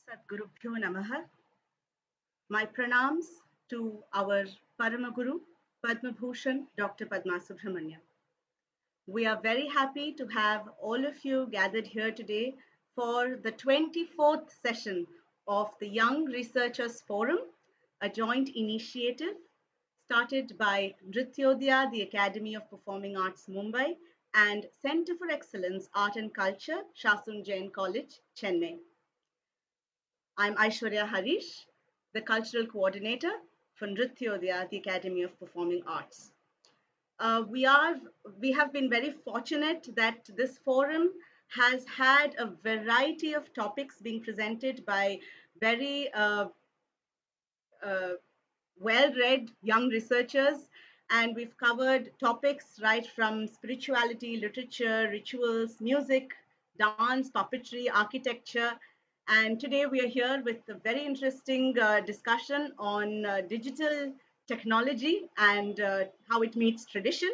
Sadgurubhyo Namaha. My pranams to our Paramaguru, Padma Bhushan, Dr. Padma Subramaniam. We are very happy to have all of you gathered here today for the 24th session of the Young Researchers Forum, a joint initiative started by Nrityodaya, the Academy of Performing Arts, Mumbai, and Center for Excellence, Art and Culture, Shasun Jain College, Chennai. I'm Aishwarya Harish, the Cultural Coordinator for Nrityodaya, the Academy of Performing Arts. We have been very fortunate that this forum has had a variety of topics being presented by very well-read young researchers, and we've covered topics right from spirituality, literature, rituals, music, dance, puppetry, architecture. And today we are here with a very interesting discussion on digital technology and how it meets tradition.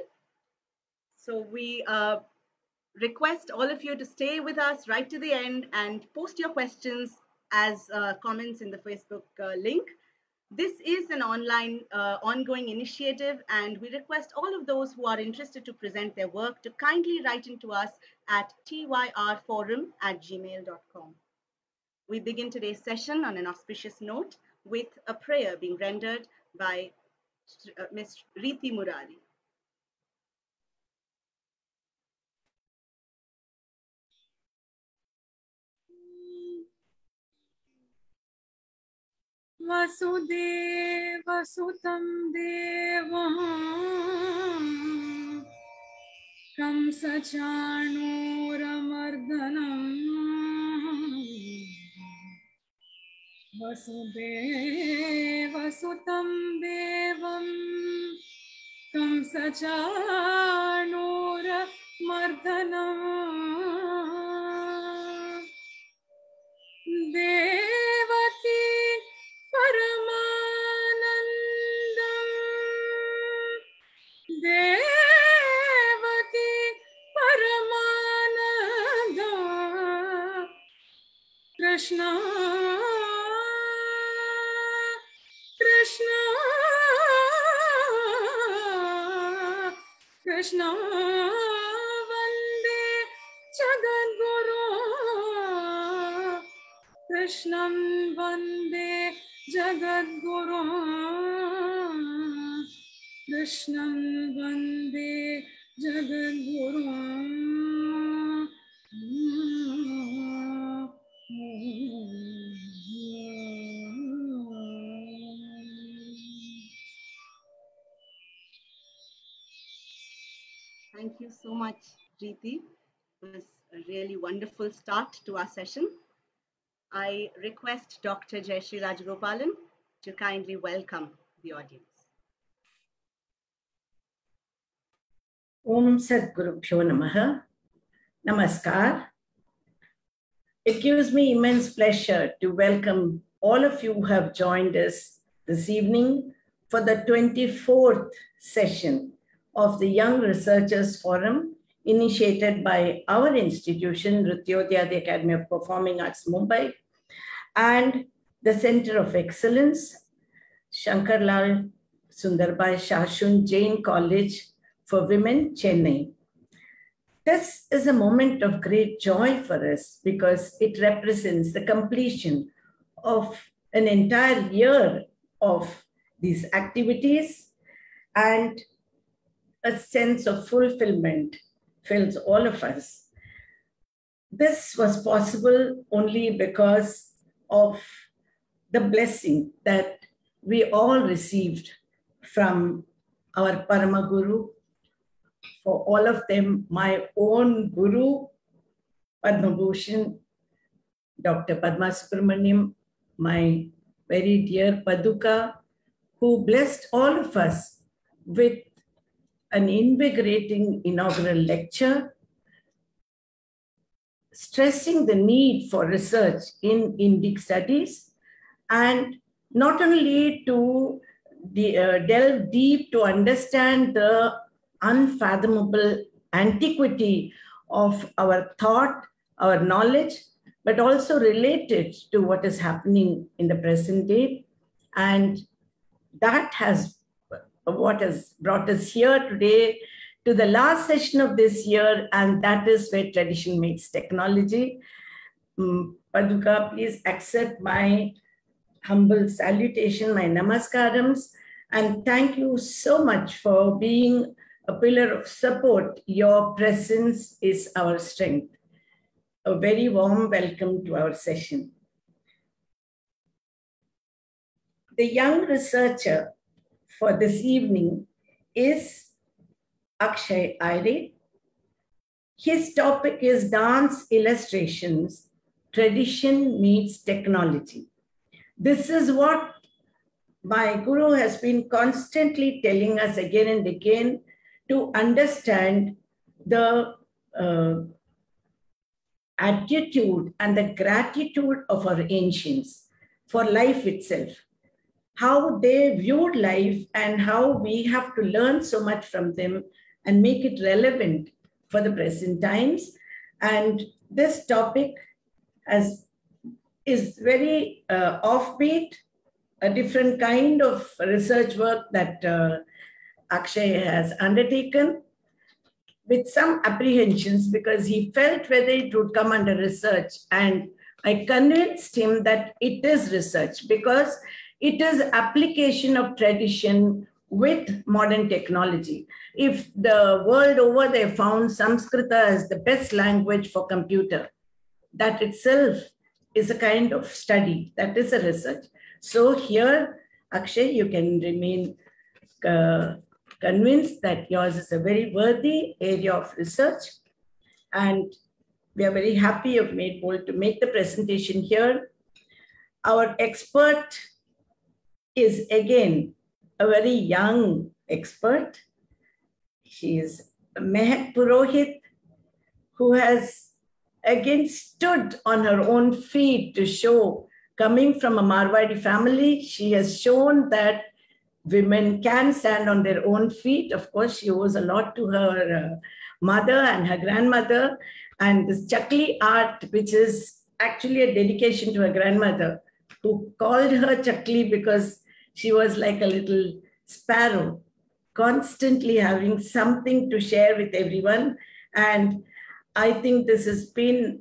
So we request all of you to stay with us right to the end and post your questions as comments in the Facebook link. This is an online ongoing initiative, and we request all of those who are interested to present their work to kindly write into us at tyrforum@gmail.com. We begin today's session on an auspicious note with a prayer being rendered by Ms. Riti Murali. वसुदेवसुतं देवं कंसचाणूरमर्दनम् वसुदेवसुतं देवं कंसचाणूरमर्दनम् देवकी परमानन्दं देवकी परमानन्दं कृष्ण कृष्ण कृष्ण वन्दे जगद्गुरो कृष्णं वन्दे जगद्गुरो कृष्णं वन्दे जगद्गुरो Thank you so much, Preeti. It was a really wonderful start to our session. I request Dr. Jayashree Rajagopalan to kindly welcome the audience. Om Sadgurubhyo Namaha. Namaskar. It gives me immense pleasure to welcome all of you who have joined us this evening for the 24th session of the Young Researchers Forum initiated by our institution, Nrityodaya, the Academy of Performing Arts, Mumbai, and the Center of Excellence, Shankarlal Sundarbai Shasun Jain College for Women, Chennai. This is a moment of great joy for us because it represents the completion of an entire year of these activities, and a sense of fulfillment fills all of us. This was possible only because of the blessing that we all received from our Paramaguru. For all of them, my own Guru, Padma Bhushan, Dr. Padma Subramaniam, my very dear Paduka, who blessed all of us with an invigorating inaugural lecture, stressing the need for research in Indic studies, and not only to delve deep to understand the unfathomable antiquity of our thought, our knowledge, but also related to what is happening in the present day. And that has what has brought us here today to the last session of this year, and that is where tradition meets technology. Paduka, please accept my humble salutation, my namaskarams, and thank you so much for being a pillar of support. Your presence is our strength. A very warm welcome to our session. The young researcher for this evening is Akshay Aire. His topic is Dance Illustrations, Tradition Meets Technology. This is what my guru has been constantly telling us again and again, to understand the attitude and the gratitude of our ancients for life itself, how they viewed life and how we have to learn so much from them and make it relevant for the present times. And this topic is very offbeat, a different kind of research work that Akshay has undertaken, with some apprehensions, because he felt whether it would come under research. And I convinced him that it is research, because it is application of tradition with modern technology. If the world over they found Sanskrita as the best language for computer, that itself is a kind of study, that is a research. So here, Akshay, you can remain convinced that yours is a very worthy area of research. And we are very happy you've made bold to make the presentation here. Our expert is again a very young expert. She is Mehak Purohit, who has again stood on her own feet to show, coming from a Marwadi family, she has shown that women can stand on their own feet. Of course, she owes a lot to her mother and her grandmother. And this Chakli art, which is actually a dedication to her grandmother, who called her Chakli because she was like a little sparrow, constantly having something to share with everyone. And I think this has been,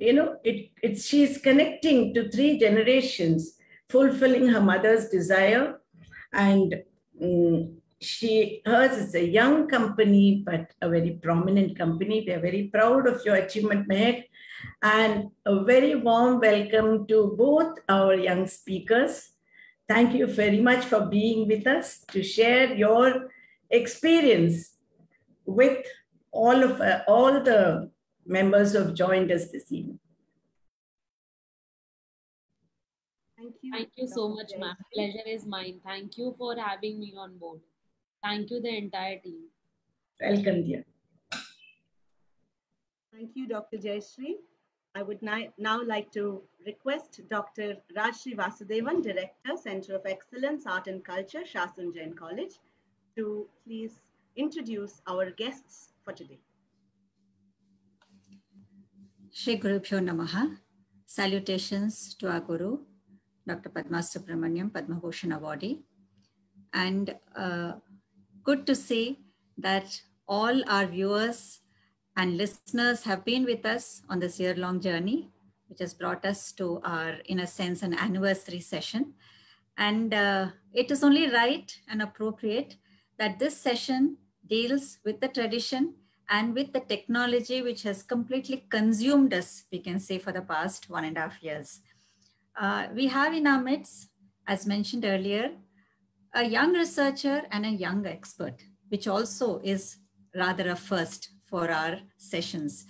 she's connecting to 3 generations, fulfilling her mother's desire. And hers is a young company, but a very prominent company. We are very proud of your achievement, Mehak. And a very warm welcome to both our young speakers. Thank you very much for being with us to share your experience with all the members who have joined us this evening. Thank you so much, ma'am. Pleasure is mine. Thank you for having me on board. Thank you, the entire team. Welcome, dear. Thank you, Dr. Jayashree. I would now like to request Dr. Rajshri Vasudevan, Director, Center of Excellence, Art and Culture, Shasun Jain College, to please introduce our guests for today. Shri Gurubhyo Namaha. Salutations to our Guru, Dr. Padma Subramaniam, Padma Bhushan awardee. And good to see that all our viewers and listeners have been with us on this year-long journey, which has brought us to our, in a sense, an anniversary session. And it is only right and appropriate that this session deals with the tradition and with the technology which has completely consumed us, we can say, for the past 1.5 years. We have in our midst, as mentioned earlier, a young researcher and a young expert, which also is rather a first for our sessions.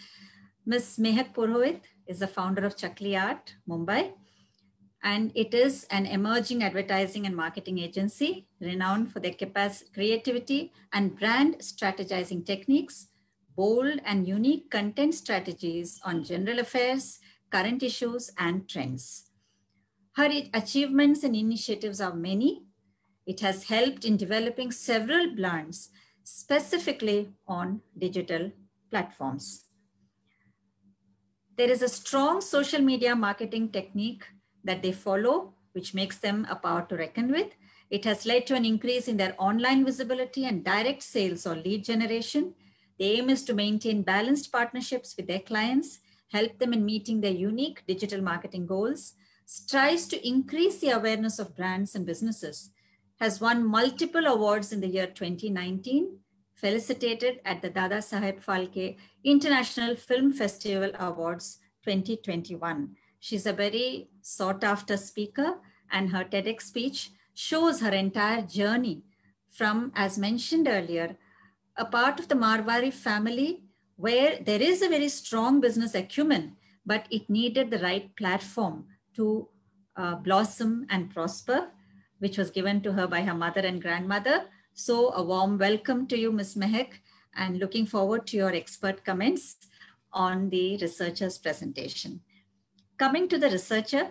Ms. Mehak Purohit is the founder of Chakli Art, Mumbai, and it is an emerging advertising and marketing agency renowned for their creativity and brand strategizing techniques, bold and unique content strategies on general affairs, current issues, and trends. Her achievements and initiatives are many. It has helped in developing several brands specifically on digital platforms. There is a strong social media marketing technique that they follow, which makes them a power to reckon with. It has led to an increase in their online visibility and direct sales or lead generation. The aim is to maintain balanced partnerships with their clients, help them in meeting their unique digital marketing goals, strives to increase the awareness of brands and businesses, has won multiple awards in the year 2019, felicitated at the Dada Saheb Phalke International Film Festival Awards 2021. She's a very sought after speaker, and her TEDx speech shows her entire journey from, as mentioned earlier, a part of the Marwari family where there is a very strong business acumen, but it needed the right platform to blossom and prosper, which was given to her by her mother and grandmother. So a warm welcome to you, Ms. Mehak, and looking forward to your expert comments on the researcher's presentation. Coming to the researcher,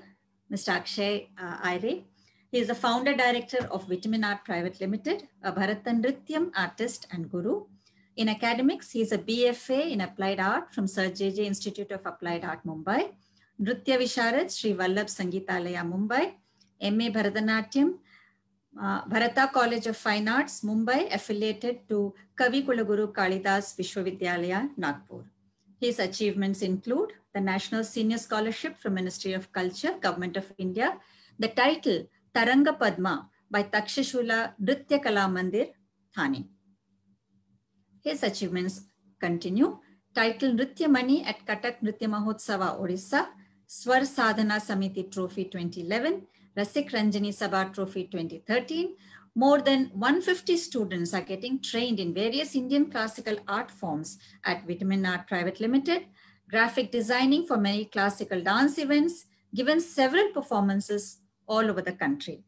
Mr. Akshay Aire. He is the founder director of Vitamin Art Private Limited, a Bharatanatyam artist and guru. In academics, he is a BFA in Applied Art from Sir J.J. Institute of Applied Art, Mumbai. Nritya Visharad, Sri Vallabh Sangeetalaya, Mumbai. MA Bharatanatyam, Bharata College of Fine Arts, Mumbai, affiliated to Kavi Kulaguru Kalidas Vishwavidyalaya, Nagpur. His achievements include the National Senior Scholarship from Ministry of Culture, Government of India, the title Taranga Padma by Takshashula Nritya Kala Mandir, Thane. His achievements continue. Title Nritya Mani at Katak Nritya Mahotsava, Odisha, Swar Sadhana Samiti Trophy 2011, Rasik Ranjani Sabha Trophy 2013. More than 150 students are getting trained in various Indian classical art forms at Vitamin Art Private Limited, graphic designing for many classical dance events, given several performances all over the country.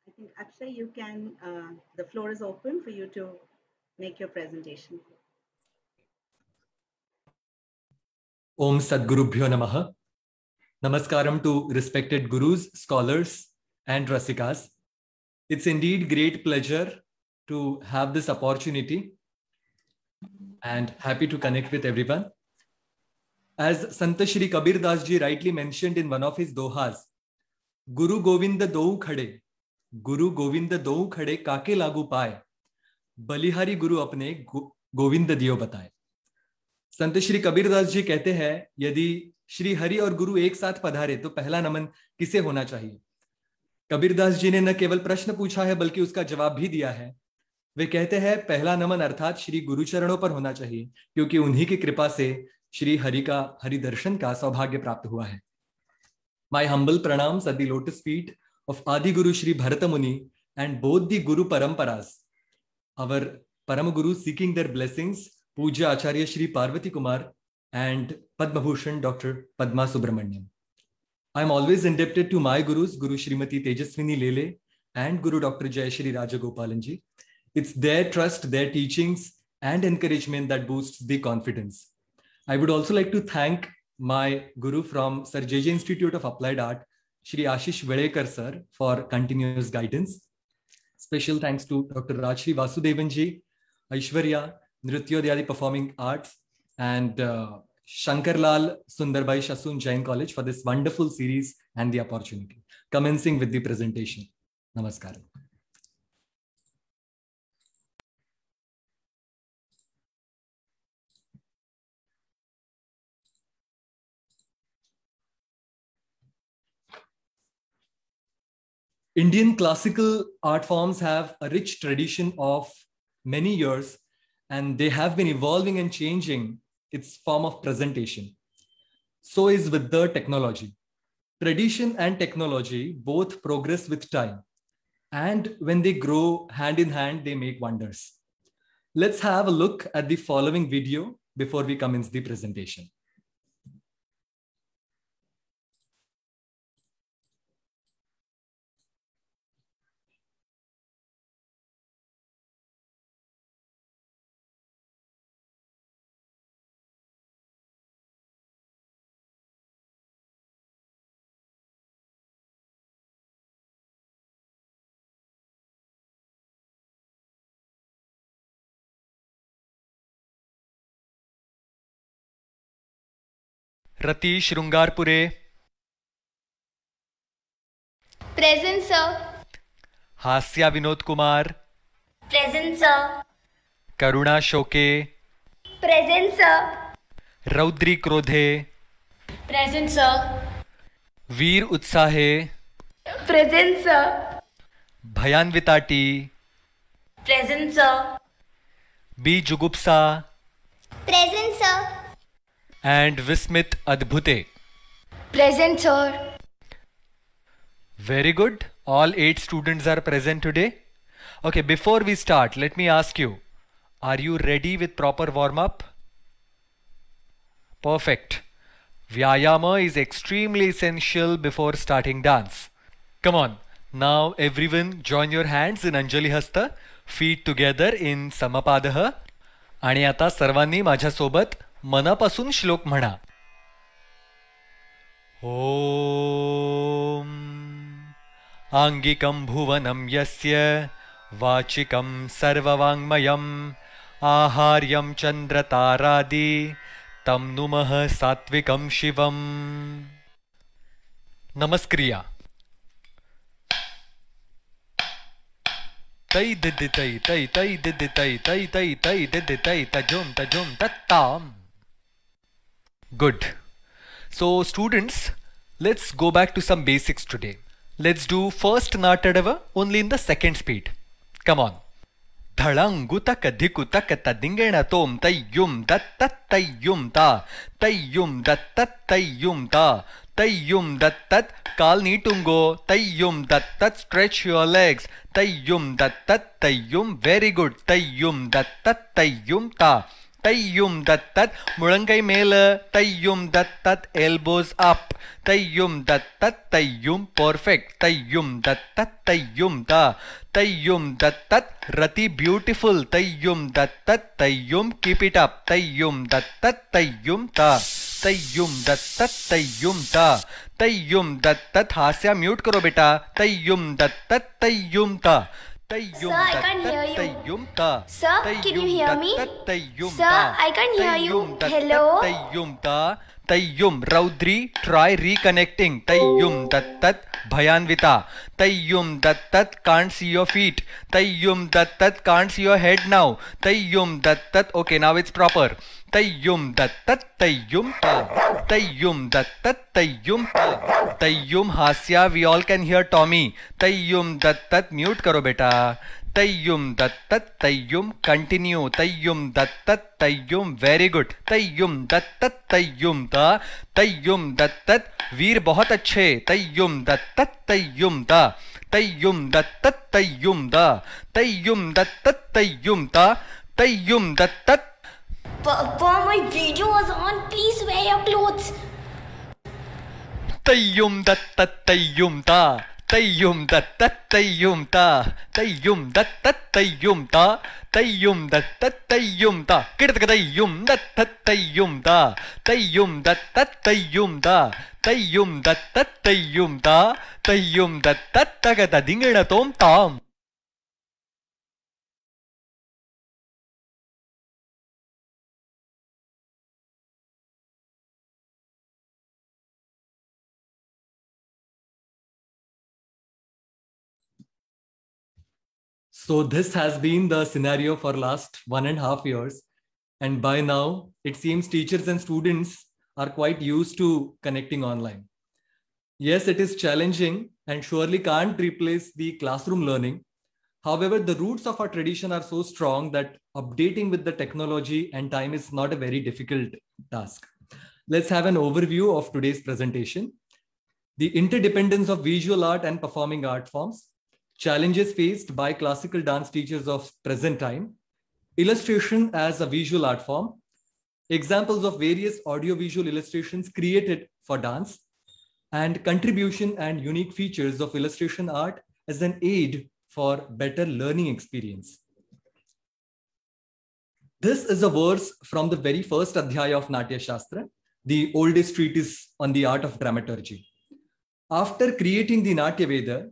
I think Akshay, you can, the floor is open for you to make your presentation. Om Sadgurubhyo Namaha. Namaskaram to respected gurus, scholars, and rasikas. It's indeed great pleasure to have this opportunity and happy to connect with everyone. As Sant Shri Kabir Das ji rightly mentioned in one of his dohas, Guru Govinda dou khade, Guru Govinda dou khade काके लागू पाए, बलिहारी गुरु अपने गोविंद दियो बताए. संत श्री कबीरदास जी कहते हैं, यदि श्री हरि और गुरु एक साथ पधारे तो पहला नमन किसे होना चाहिए. कबीरदास जी ने न केवल प्रश्न पूछा है बल्कि उसका जवाब भी दिया है. वे कहते हैं पहला नमन अर्थात श्री गुरु चरणों पर होना चाहिए, क्योंकि उन्हीं की कृपा से श्री हरि का हरि दर्शन का सौभाग्य प्राप्त हुआ है. My humble pranams at the lotus feet of Adi Guru Shri Bharata Muni and both the Guru Paramparas, our Param Guru seeking their blessings, Puja Acharya Shri Parvati Kumar and Padma Bhushan Dr. Padma Subramaniam. I am always indebted to my Gurus, Guru Shrimati Tejaswini Lele and Guru Dr. Jai Shri Rajagopalanji. It's their trust, their teachings and encouragement that boosts the confidence. I would also like to thank my Guru from Sir J.J. Institute of Applied Art, Shri Ashish Velekar sir, for continuous guidance. Special thanks to Dr. Rajshri Vasudevanji, Aishwarya, Nrityodayadi Performing Arts, and Shankarlal Sundarbai Shasun Jain College for this wonderful series and the opportunity. Commencing with the presentation. Namaskaram. Indian classical art forms have a rich tradition of many years, and they have been evolving and changing its form of presentation. So is with the technology. Tradition and technology both progress with time, and when they grow hand in hand, they make wonders. Let's have a look at the following video before we commence the presentation. Rati Shrungarpure. Present, sir. Hasya Vinod Kumar. Present, sir. Karuna Shoke. Present, sir. Raudri Krodhe. Present, sir. Veer Utsahe. Present, sir. Bhayanvitati. Present, sir. B. Jugupsa. Present, sir. And Vismit Adbhute. Present, sir. Very good. All 8 students are present today. Okay, before we start, let me ask you, are you ready with proper warm-up? Perfect. Vyayama is extremely essential before starting dance. Come on. Now everyone join your hands in Anjali Hasta, feet together in Samapadaha. आणि आता सर्वांनी माझ्यासोबत मनापासून श्लोक म्हणा. ओम आंगिकं भुवनं यस्य वाचिकं सर्ववाङ्मयं आहार्यं चन्द्रतारादि तं नुमः सात्विकं शिवम्. नमस्क्रिया. तै दिदि तै तै तै दिदि तै तै तै तै दिदि तै tajum tajum tattam. Good. So students, let's go back to some basics today. Let's do first Natadava only in the second speed. Come on. Dhalanguta kadhikuta katadingena tom tayyum dattat tayyum ta tayyum dattat tayyum ta tayyum dattat kal neetungo tayyum dattat stretch your legs tayyum dattat tayyum. Very good. Tayyum dattat tayyum ta tayyum dattat mulangai mela tayyum dattat elbows up tayyum dattat tayyum. Perfect. Tayyum dattat tayyum ta tayyum dattat. Rati beautiful. Tayyum dattat tayyum. Keep it up. Tayyum dattat tayyum ta tayyum dattat tayyum ta tayyum dattat. Hasya mute karo beta. Tayyum dattat tayyum ta tayyum. Sir, I can't hear you. tayyum ta. Sir, can you hear me? Sir, I can't hear you. Hello? Tayyum ta tayyum. Raudri, try reconnecting. Tayyum dattat bhayanvita. Tayyum dattat can't see your feet. Tayyum dattat can't see your head now. Tayyum dattat. Okay, now it's proper. Tayyum dattat tayyum ta tayyum dattat tayyum ta tayyum. Hasya, we all can hear Tommy. Tayyum dattat. Mute karo beta. Tayyum dattat tayyum. Continue. Tayyum dattat tayyum. Very good. Tayyum dattat tayyum ta tayyum dattat. Veer बहुत अच्छे. Tayyum dattat tayyum ta tayyum dattat tayyum ta tayyum dattat tayyum ta tayyum dattat. Papa, my video was on. Please wear your clothes. Tayyum dattat tayyum ta tayyum dattat tayyum ta tayyum dattat tayyum ta tayyum dattat tayyum ta kirtka tayyum dattat tayyum ta tayyum dattat tayyum ta tayyum dattat tayyum ta tayyum dattat tagada dingena tom tam. So this has been the scenario for last 1.5 years. And by now, it seems teachers and students are quite used to connecting online. Yes, it is challenging and surely can't replace the classroom learning. However, the roots of our tradition are so strong that updating with the technology and time is not a very difficult task. Let's have an overview of today's presentation. The interdependence of visual art and performing art forms. Challenges faced by classical dance teachers of present time, illustration as a visual art form, examples of various audiovisual illustrations created for dance, and contribution and unique features of illustration art as an aid for better learning experience. This is a verse from the very first Adhyaya of Natya Shastra, the oldest treatise on the art of dramaturgy. After creating the Natya Veda,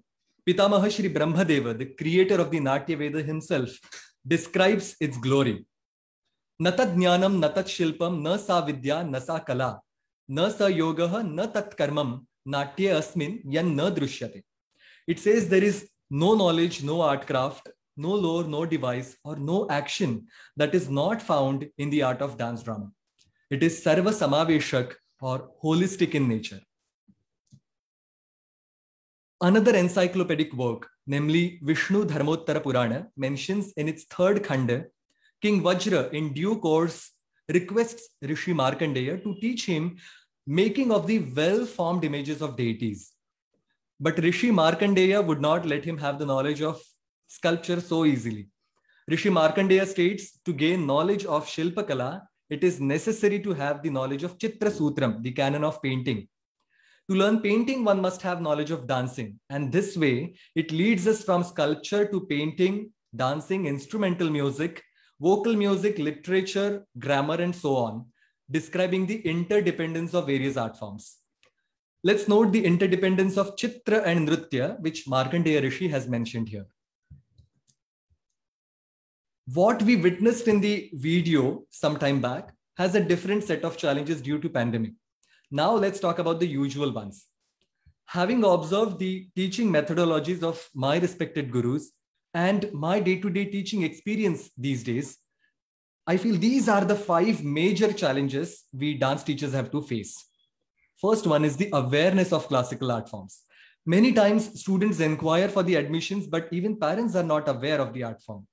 Pitamaha Shri Brahmadeva, the creator of the Natya Veda himself, describes its glory. Natat jnanam natat shilpam na sa vidya na sa kala na sa yogaha na tat karmam natya asmin yan na drishyate. It says there is no knowledge, no art craft, no lore, no device, or no action that is not found in the art of dance drama. It is sarva samaveshak or holistic in nature. Another encyclopedic work, namely Vishnu Dharmottara Purana, mentions in its third khanda, King Vajra in due course requests Rishi Markandeya to teach him making of the well-formed images of deities. But Rishi Markandeya would not let him have the knowledge of sculpture so easily. Rishi Markandeya states, to gain knowledge of Shilpakala, it is necessary to have the knowledge of Chitra Sutram, the canon of painting. To learn painting, one must have knowledge of dancing. And this way, it leads us from sculpture to painting, dancing, instrumental music, vocal music, literature, grammar, and so on, describing the interdependence of various art forms. Let's note the interdependence of Chitra and Nritya, which Markandeya Rishi has mentioned here. What we witnessed in the video some time back has a different set of challenges due to pandemic. Now let's talk about the usual ones. Having observed the teaching methodologies of my respected gurus and my day-to-day teaching experience these days, I feel these are the 5 major challenges we dance teachers have to face. First one is the awareness of classical art forms. Many times students inquire for the admissions, but even parents are not aware of the art form.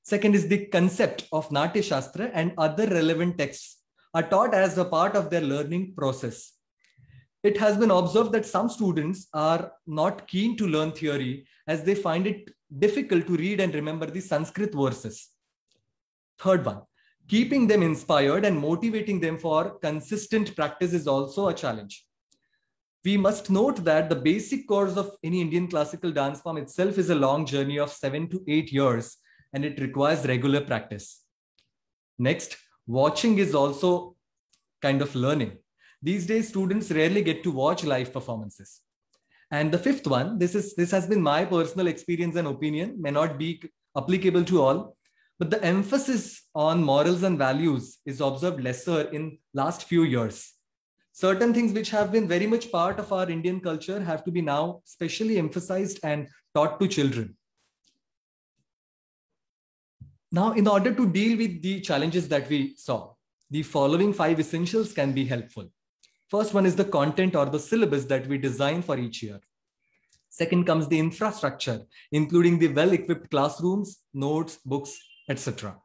Second is the concept of Natya Shastra and other relevant texts are taught as a part of their learning process. It has been observed that some students are not keen to learn theory as they find it difficult to read and remember the Sanskrit verses. Third one, keeping them inspired and motivating them for consistent practice is also a challenge. We must note that the basic course of any Indian classical dance form itself is a long journey of 7 to 8 years, and it requires regular practice. Next, watching is also kind of learning. These days, students rarely get to watch live performances. And the fifth one, this has been my personal experience and opinion, may not be applicable to all, but the emphasis on morals and values is observed lesser in last few years. Certain things which have been very much part of our Indian culture have to be now specially emphasized and taught to children. Now, in order to deal with the challenges that we saw, the following 5 essentials can be helpful. First one is the content or the syllabus that we design for each year. Second comes the infrastructure, including the well-equipped classrooms, notes, books, etc.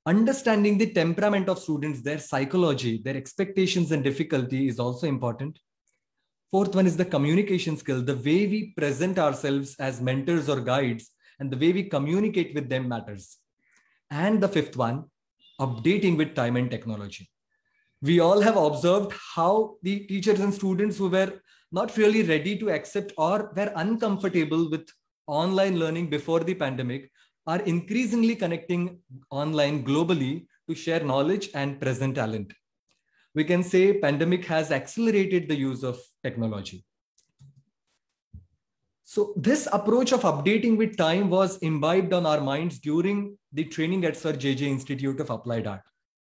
Understanding the temperament of students, their psychology, their expectations and difficulty is also important. Fourth one is the communication skill, the way we present ourselves as mentors or guides and the way we communicate with them matters. And the fifth one, updating with time and technology. We all have observed how the teachers and students who were not really ready to accept or were uncomfortable with online learning before the pandemic are increasingly connecting online globally to share knowledge and present talent. We can say pandemic has accelerated the use of technology. So this approach of updating with time was imbibed on our minds during the training at Sir J.J. Institute of Applied Art.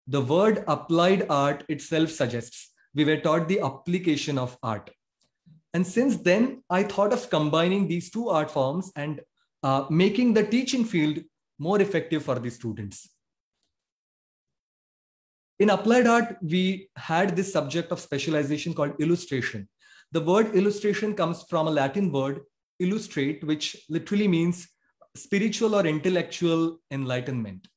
The word applied art itself suggests we were taught the application of art. And since then, I thought of combining these 2 art forms and making the teaching field more effective for the students. In applied art, we had this subject of specialization called illustration. The word illustration comes from a Latin word, illustrate, which literally means spiritual or intellectual enlightenment.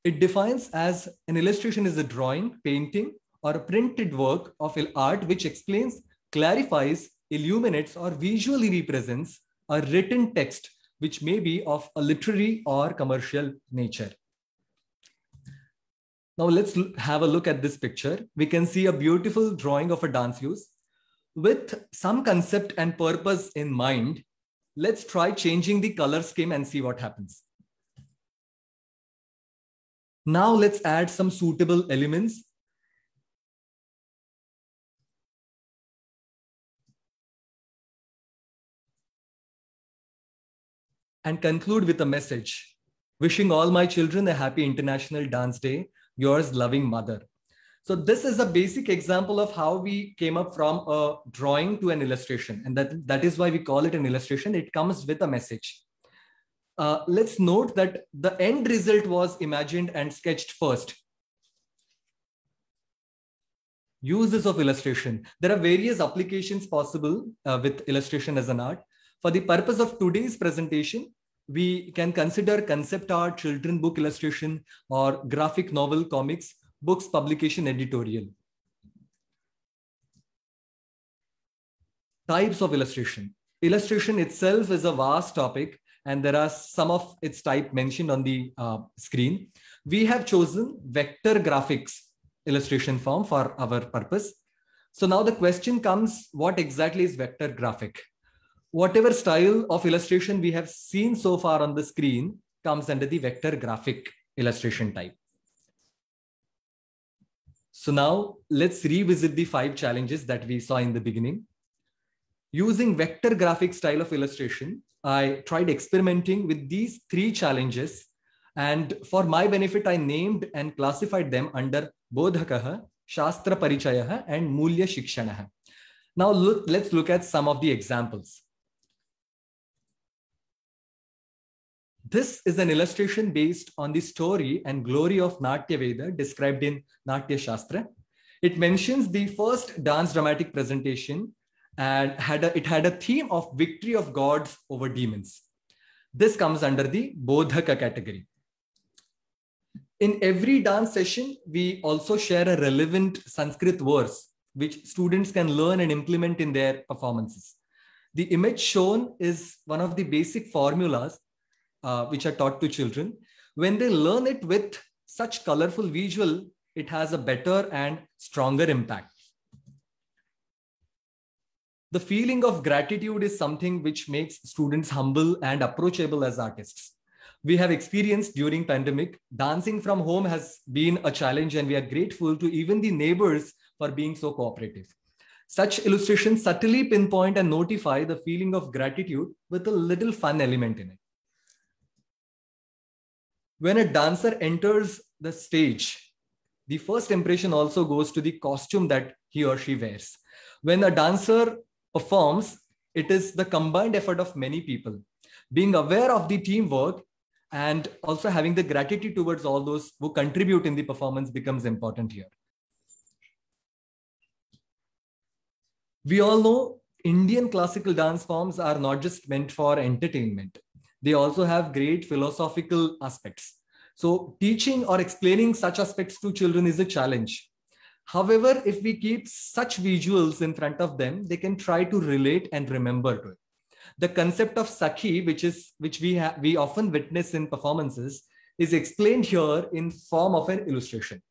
It defines as an illustration is a drawing, painting, or a printed work of art which explains, clarifies, illuminates, or visually represents a written text which may be of a literary or commercial nature. Now let's have a look at this picture. We can see a beautiful drawing of a dance fuse. With some concept and purpose in mind, let's try changing the color scheme and see what happens. Now let's add some suitable elements. And conclude with a message. Wishing all my children a happy International Dance Day. Yours loving mother. So this is a basic example of how we came up from a drawing to an illustration. And that is why we call it an illustration. It comes with a message. Let's note that the end result was imagined and sketched first. Uses of illustration. There are various applications possible with illustration as an art. For the purpose of today's presentation, we can consider concept art, children book illustration, or graphic novel, comics, books, publication, editorial. Types of illustration. Illustration itself is a vast topic, and there are some of its type mentioned on the screen. We have chosen vector graphics illustration form for our purpose. So now the question comes, what exactly is vector graphic? Whatever style of illustration we have seen so far on the screen comes under the vector graphic illustration type. So now let's revisit the 5 challenges that we saw in the beginning. Using vector graphic style of illustration, I tried experimenting with these 3 challenges, and for my benefit, I named and classified them under Bodhakaha, Shastra Parichayaha, and Mulya Shikshanaha. Now let's look at some of the examples. This is an illustration based on the story and glory of Natya Veda described in Natya Shastra. It mentions the first dance dramatic presentation and it had a theme of victory of gods over demons. This comes under the Bodhaka category. In every dance session, we also share a relevant Sanskrit verse, which students can learn and implement in their performances. The image shown is one of the basic formulas which are taught to children. When they learn it with such colorful visual, it has a better and stronger impact. The feeling of gratitude is something which makes students humble and approachable as artists. We have experienced during pandemic, dancing from home has been a challenge, and we are grateful to even the neighbors for being so cooperative. Such illustrations subtly pinpoint and notify the feeling of gratitude with a little fun element in it. When a dancer enters the stage, the first impression also goes to the costume that he or she wears. When a dancer performs, it is the combined effort of many people. Being aware of the teamwork and also having the gratitude towards all those who contribute in the performance becomes important here. We all know Indian classical dance forms are not just meant for entertainment. They also have great philosophical aspects. So teaching or explaining such aspects to children is a challenge. However, if we keep such visuals in front of them, they can try to relate and remember to it. The concept of Sakhi, which we often witness in performances, is explained here in form of an illustration.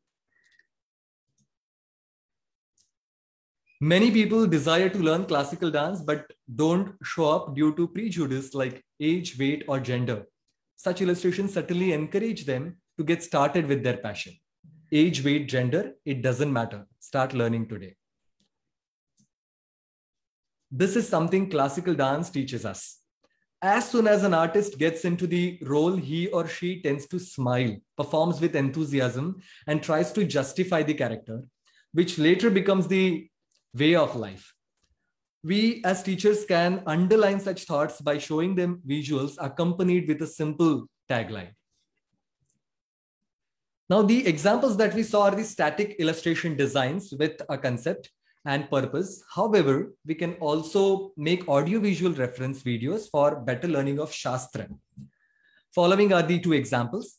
Many people desire to learn classical dance, but don't show up due to prejudice like age, weight, or gender. Such illustrations certainly encourage them to get started with their passion. Age, weight, gender, it doesn't matter. Start learning today. This is something classical dance teaches us. As soon as an artist gets into the role, he or she tends to smile, performs with enthusiasm, and tries to justify the character, which later becomes the way of life. We as teachers can underline such thoughts by showing them visuals accompanied with a simple tagline. Now, the examples that we saw are the static illustration designs with a concept and purpose. However, we can also make audiovisual reference videos for better learning of Shastra. Following are the 2 examples.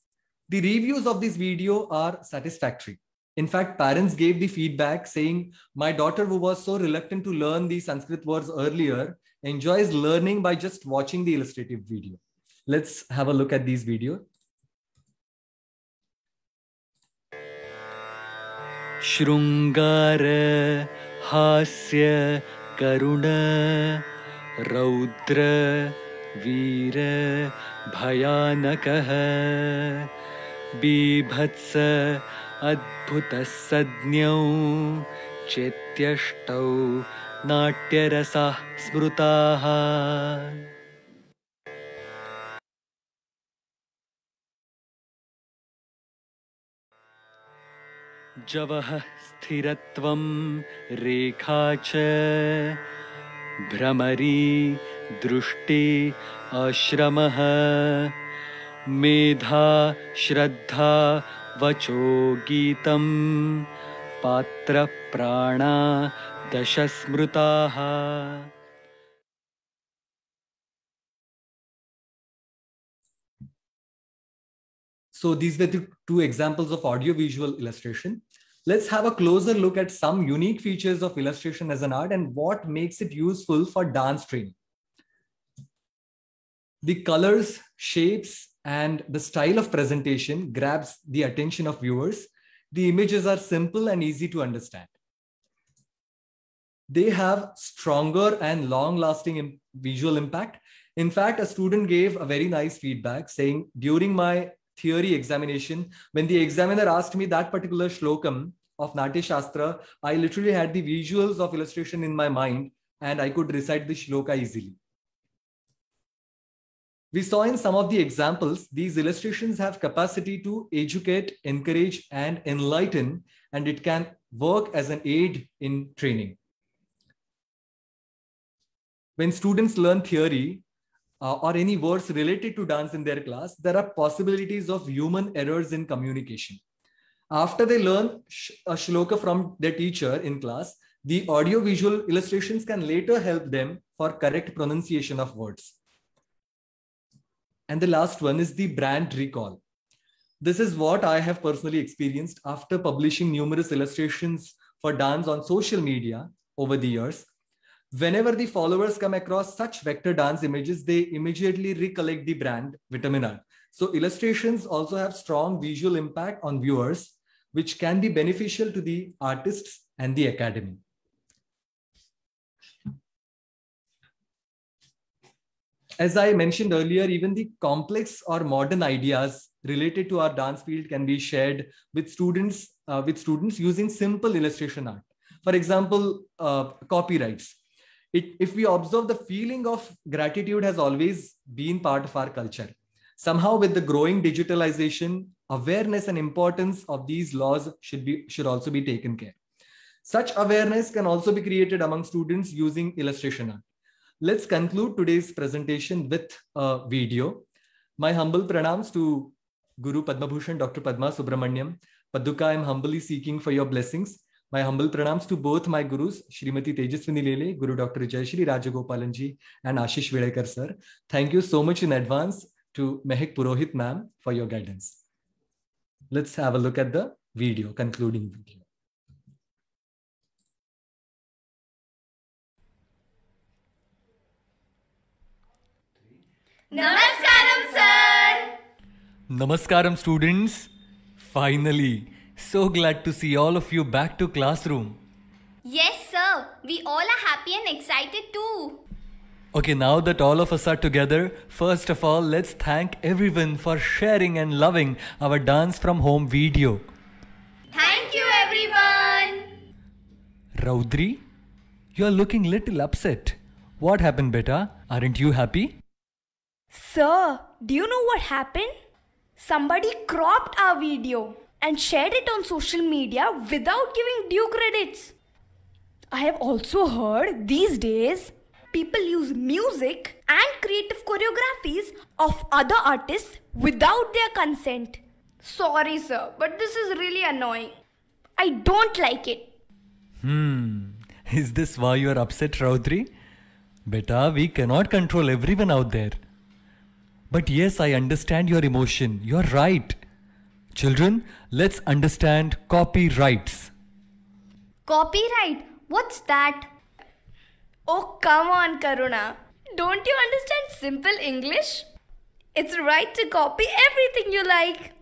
The reviews of this video are satisfactory. In fact, parents gave the feedback saying, my daughter, who was so reluctant to learn the Sanskrit words earlier, enjoys learning by just watching the illustrative video. Let's have a look at these videos. Shrungara Hasya Karuna Raudra Veera Bhayanakaha Bibhatsa Adbhuta Sadnyau Chetyashtau Natyarasa Smrutaha. जवः स्थिरत्वं रेखा च भ्रमरी दृष्टि आश्रमः मेधा श्रद्धा वचो गीतं पात्र प्राणा दश स्मृताः. So these were the two examples of audio-visual illustration. Let's have a closer look at some unique features of illustration as an art and what makes it useful for dance training. The colors, shapes, and the style of presentation grabs the attention of viewers. The images are simple and easy to understand. They have stronger and long-lasting visual impact. In fact, a student gave a very nice feedback saying, during my theory examination, when the examiner asked me that particular shlokam of Natya Shastra, I literally had the visuals of illustration in my mind and I could recite the shloka easily. We saw in some of the examples, these illustrations have capacity to educate, encourage, and enlighten, and it can work as an aid in training. When students learn theory, or any words related to dance in their class, there are possibilities of human errors in communication. After they learn a shloka from their teacher in class, the audio-visual illustrations can later help them for correct pronunciation of words. And the last one is the brand recall. This is what I have personally experienced after publishing numerous illustrations for dance on social media over the years. Whenever the followers come across such vector dance images, they immediately recollect the brand Vitamin R. So illustrations also have strong visual impact on viewers, which can be beneficial to the artists and the academy. As I mentioned earlier, even the complex or modern ideas related to our dance field can be shared with students using simple illustration art. For example, copyrights. If we observe, the feeling of gratitude has always been part of our culture. Somehow with the growing digitalization, awareness and importance of these laws should also be taken care. Such awareness can also be created among students using illustration art. Let's conclude today's presentation with a video. My humble pranams to Guru Padma Bhushan Dr. Padma Subramaniam. Paduka, I am humbly seeking for your blessings. My humble pranams to both my gurus, Srimati Tejaswini Lele, Guru Dr. Jayashri Rajagopalanji, and Ashish Vedekar sir. Thank you so much in advance to Mehak Purohit ma'am for your guidance. Let's have a look at the video, concluding video. Namaskaram, sir. Namaskaram, students. Finally. So glad to see all of you back to classroom. Yes, sir. We all are happy and excited too. Okay, now that all of us are together, first of all, let's thank everyone for sharing and loving our dance from home video. Thank you, everyone. Raudri, you are looking little upset. What happened, beta? Aren't you happy? Sir, do you know what happened? Somebody cropped our video and shared it on social media without giving due credits. I have also heard these days people use music and creative choreographies of other artists without their consent. Sorry, sir, but this is really annoying. I don't like it. Is this why you are upset, Raudri? Beta, we cannot control everyone out there. But yes, I understand your emotion. You are right. Children, let's understand copyrights. Copyright? What's that? Oh, come on, Karuna. Don't you understand simple English? It's right to copy everything you like.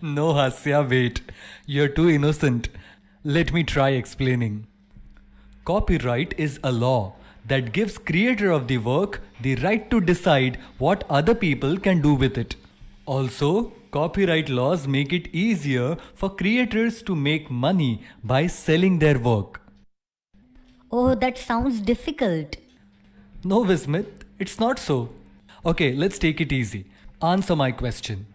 No, Hasya, wait. You're too innocent. Let me try explaining. Copyright is a law that gives creator of the work the right to decide what other people can do with it. Also, copyright laws make it easier for creators to make money by selling their work. Oh, that sounds difficult. No, Vismit, it's not so. Okay, let's take it easy. Answer my question.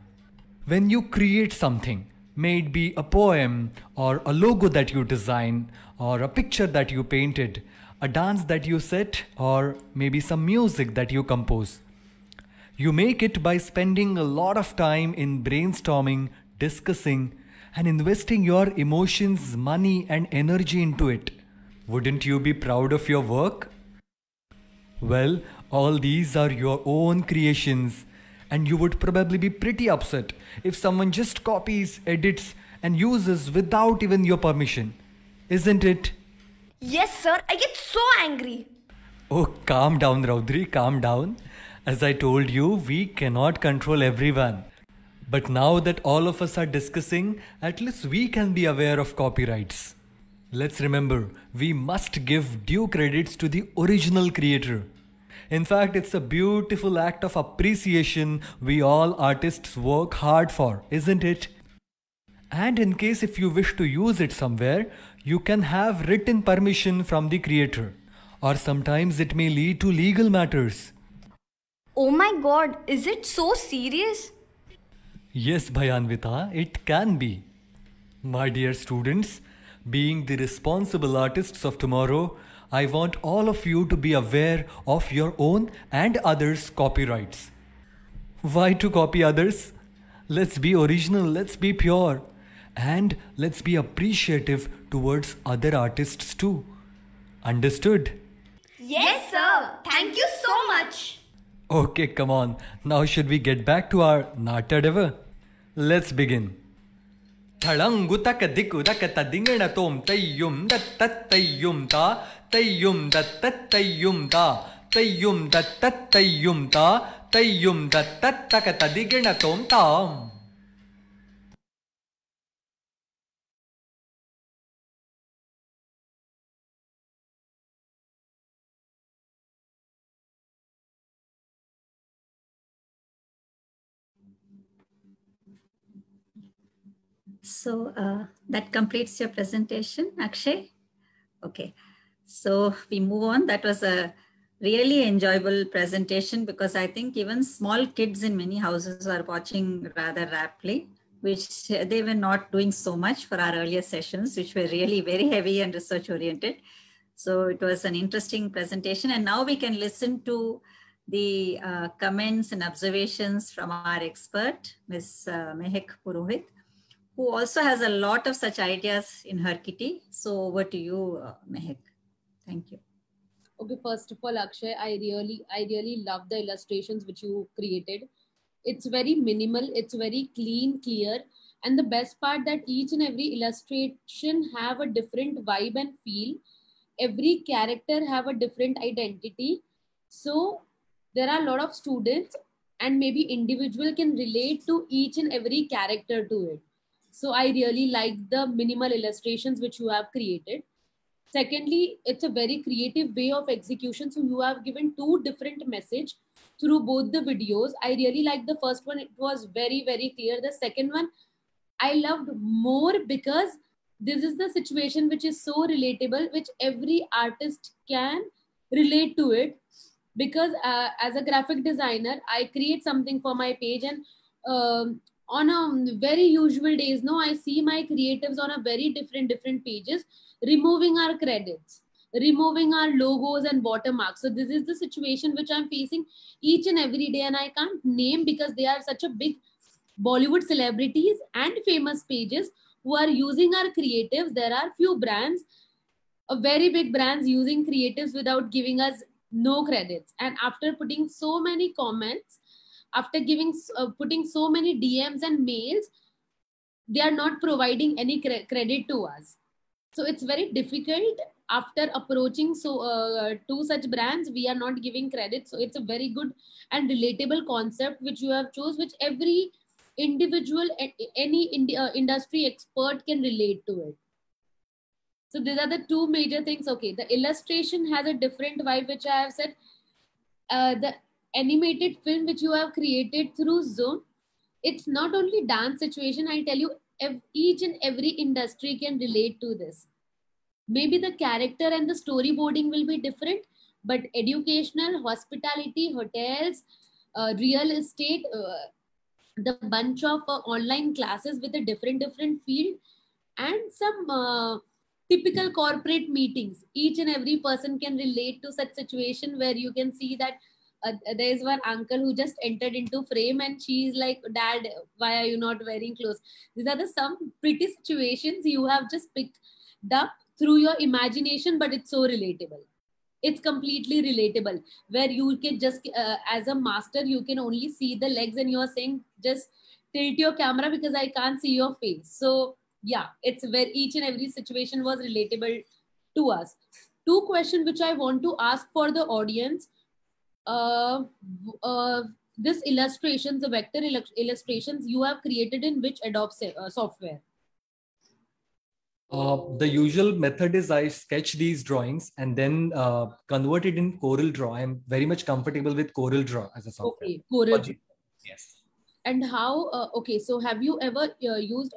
When you create something, May it be a poem or a logo that you design or a picture that you painted, a dance that you set, or maybe some music that you compose. You make it by spending a lot of time in brainstorming, discussing, and investing your emotions, money, and energy into it. Wouldn't you be proud of your work? Well, all these are your own creations, and you would probably be pretty upset if someone just copies, edits, and uses without even your permission. Isn't it? Yes, sir. I get so angry. Oh, calm down, Raudri, calm down. As I told you, we cannot control everyone. But now that all of us are discussing, at least we can be aware of copyrights. Let's remember, we must give due credits to the original creator. In fact, it's a beautiful act of appreciation we all artists work hard for, isn't it? And in case if you wish to use it somewhere, you can have written permission from the creator. Or sometimes it may lead to legal matters. Oh my God, is it so serious? Yes, Bhayanvita, it can be. My dear students, being the responsible artists of tomorrow, I want all of you to be aware of your own and others' copyrights. Why to copy others? Let's be original, let's be pure, and let's be appreciative towards other artists too. Understood? Yes, sir. Thank you so much. Okay, come on. Now should we get back to our Natadeva? Let's begin. Thalangu takadiku dakatadingana tom tayyum dattayyum ta tayyum dattayyum ta tayyum dattayyum ta tayyum dattakatadigana tom tam. So that completes your presentation, Akshay. Okay, so we move on. That was a really enjoyable presentation because I think even small kids in many houses are watching rather rapidly, which they were not doing so much for our earlier sessions, which were really very heavy and research oriented. So it was an interesting presentation. And now we can listen to the comments and observations from our expert, Ms. Mehak Purohit, who also has a lot of such ideas in her kitty. So over to you, Mehak. Thank you. Okay, first of all, Akshay, I really love the illustrations which you created. It's very minimal, it's very clean, clear. And the best part that each and every illustration have a different vibe and feel. Every character have a different identity. So there are a lot of students and maybe individual can relate to each and every character to it. So I really like the minimal illustrations which you have created. Secondly, it's a very creative way of execution. So you have given two different messages through both the videos. I really like the first one. It was very, very clear. The second one, I loved more because this is the situation which is so relatable, which every artist can relate to it. Because as a graphic designer, I create something for my page and on a very usual days, no, I see my creatives on a very different pages, removing our credits, removing our logos and watermarks. So this is the situation which I'm facing each and every day, and I can't name because they are such a big Bollywood celebrities and famous pages who are using our creatives. There are few brands, a very big brands using creatives without giving us no credits. And after putting so many comments, after putting so many DMs and mails, they are not providing any credit to us. So it's very difficult after approaching two such brands, we are not giving credit. So it's a very good and relatable concept which you have chose, which every individual, any industry expert can relate to it. So these are the two major things. Okay, the illustration has a different vibe, which I have said. The animated film which you have created through Zoom, it's not only dance situation. I tell you, each and every industry can relate to this. Maybe the character and the storyboarding will be different, but educational, hospitality, hotels, real estate, the bunch of online classes with a different field, and some typical corporate meetings. Each and every person can relate to such situation where you can see that there is one uncle who just entered into frame and she's like, "Dad, why are you not wearing clothes?" These are the some pretty situations you have just picked up through your imagination, but it's so relatable. It's completely relatable, where you can just as a master you can only see the legs and you're saying just tilt your camera because I can't see your face. So yeah, it's where each and every situation was relatable to us. Two questions which I want to ask for the audience. uh, uh, this illustrations, the vector illustrations, you have created in which Adobe software? The usual method is I sketch these drawings and then convert it in Corel Draw. I'm very much comfortable with Corel Draw as a software. Okay, Corel Draw. Yes. And how, okay, so have you ever used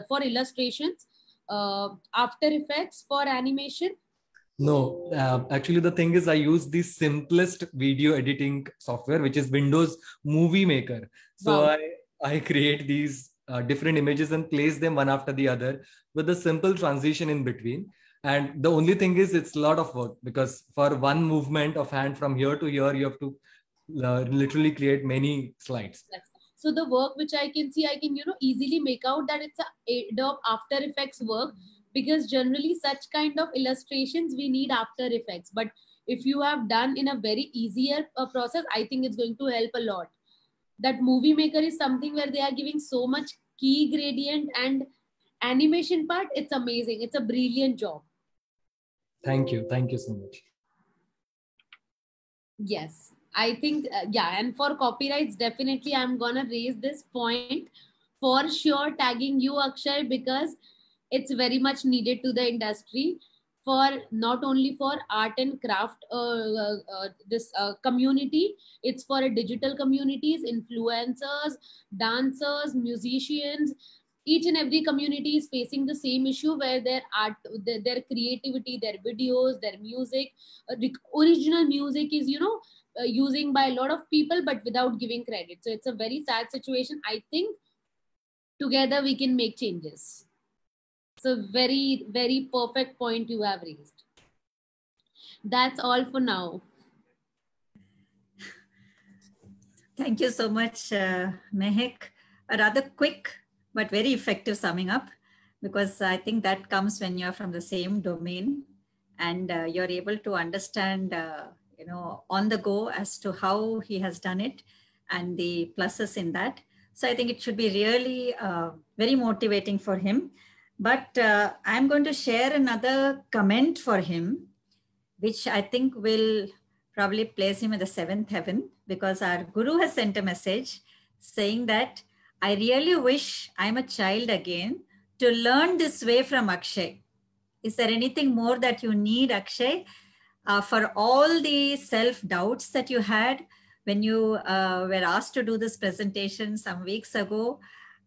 for illustrations, After Effects for animation? No, actually the thing is I use the simplest video editing software, which is Windows Movie Maker. So Wow. I create these different images and place them one after the other with a simple transition in between. And the only thing is it's a lot of work, because for one movement of hand from here to here, you have to literally create many slides. So the work which I can see, I can, easily make out that it's a Adobe After Effects work, because generally such kind of illustrations we need After Effects. But if you have done in a very easier process, I think it's going to help a lot. That Movie Maker is something where they are giving so much key gradient and animation part. It's amazing. It's a brilliant job. Thank you. Thank you so much. Yes, I think, yeah. And for copyrights, definitely I'm going to raise this point for sure, tagging you, Akshay, because it's very much needed to the industry, for not only for art and craft this community. It's for a digital communities, influencers, dancers, musicians. Each and every community is facing the same issue, where their art, their creativity, their videos, their music, original music is using by a lot of people but without giving credit. So it's a very sad situation. I think together we can make changes. So very, very perfect point you have raised. That's all for now. Thank you so much, Mehak. A rather quick but very effective summing up, because I think that comes when you're from the same domain and you're able to understand, on the go as to how he has done it and the pluses in that. So I think it should be really very motivating for him. But I'm going to share another comment for him, which I think will probably place him in the seventh heaven, because our guru has sent a message saying that I really wish I'm a child again to learn this way from Akshay. Is there anything more that you need, Akshay, for all the self-doubts that you had when you were asked to do this presentation some weeks ago,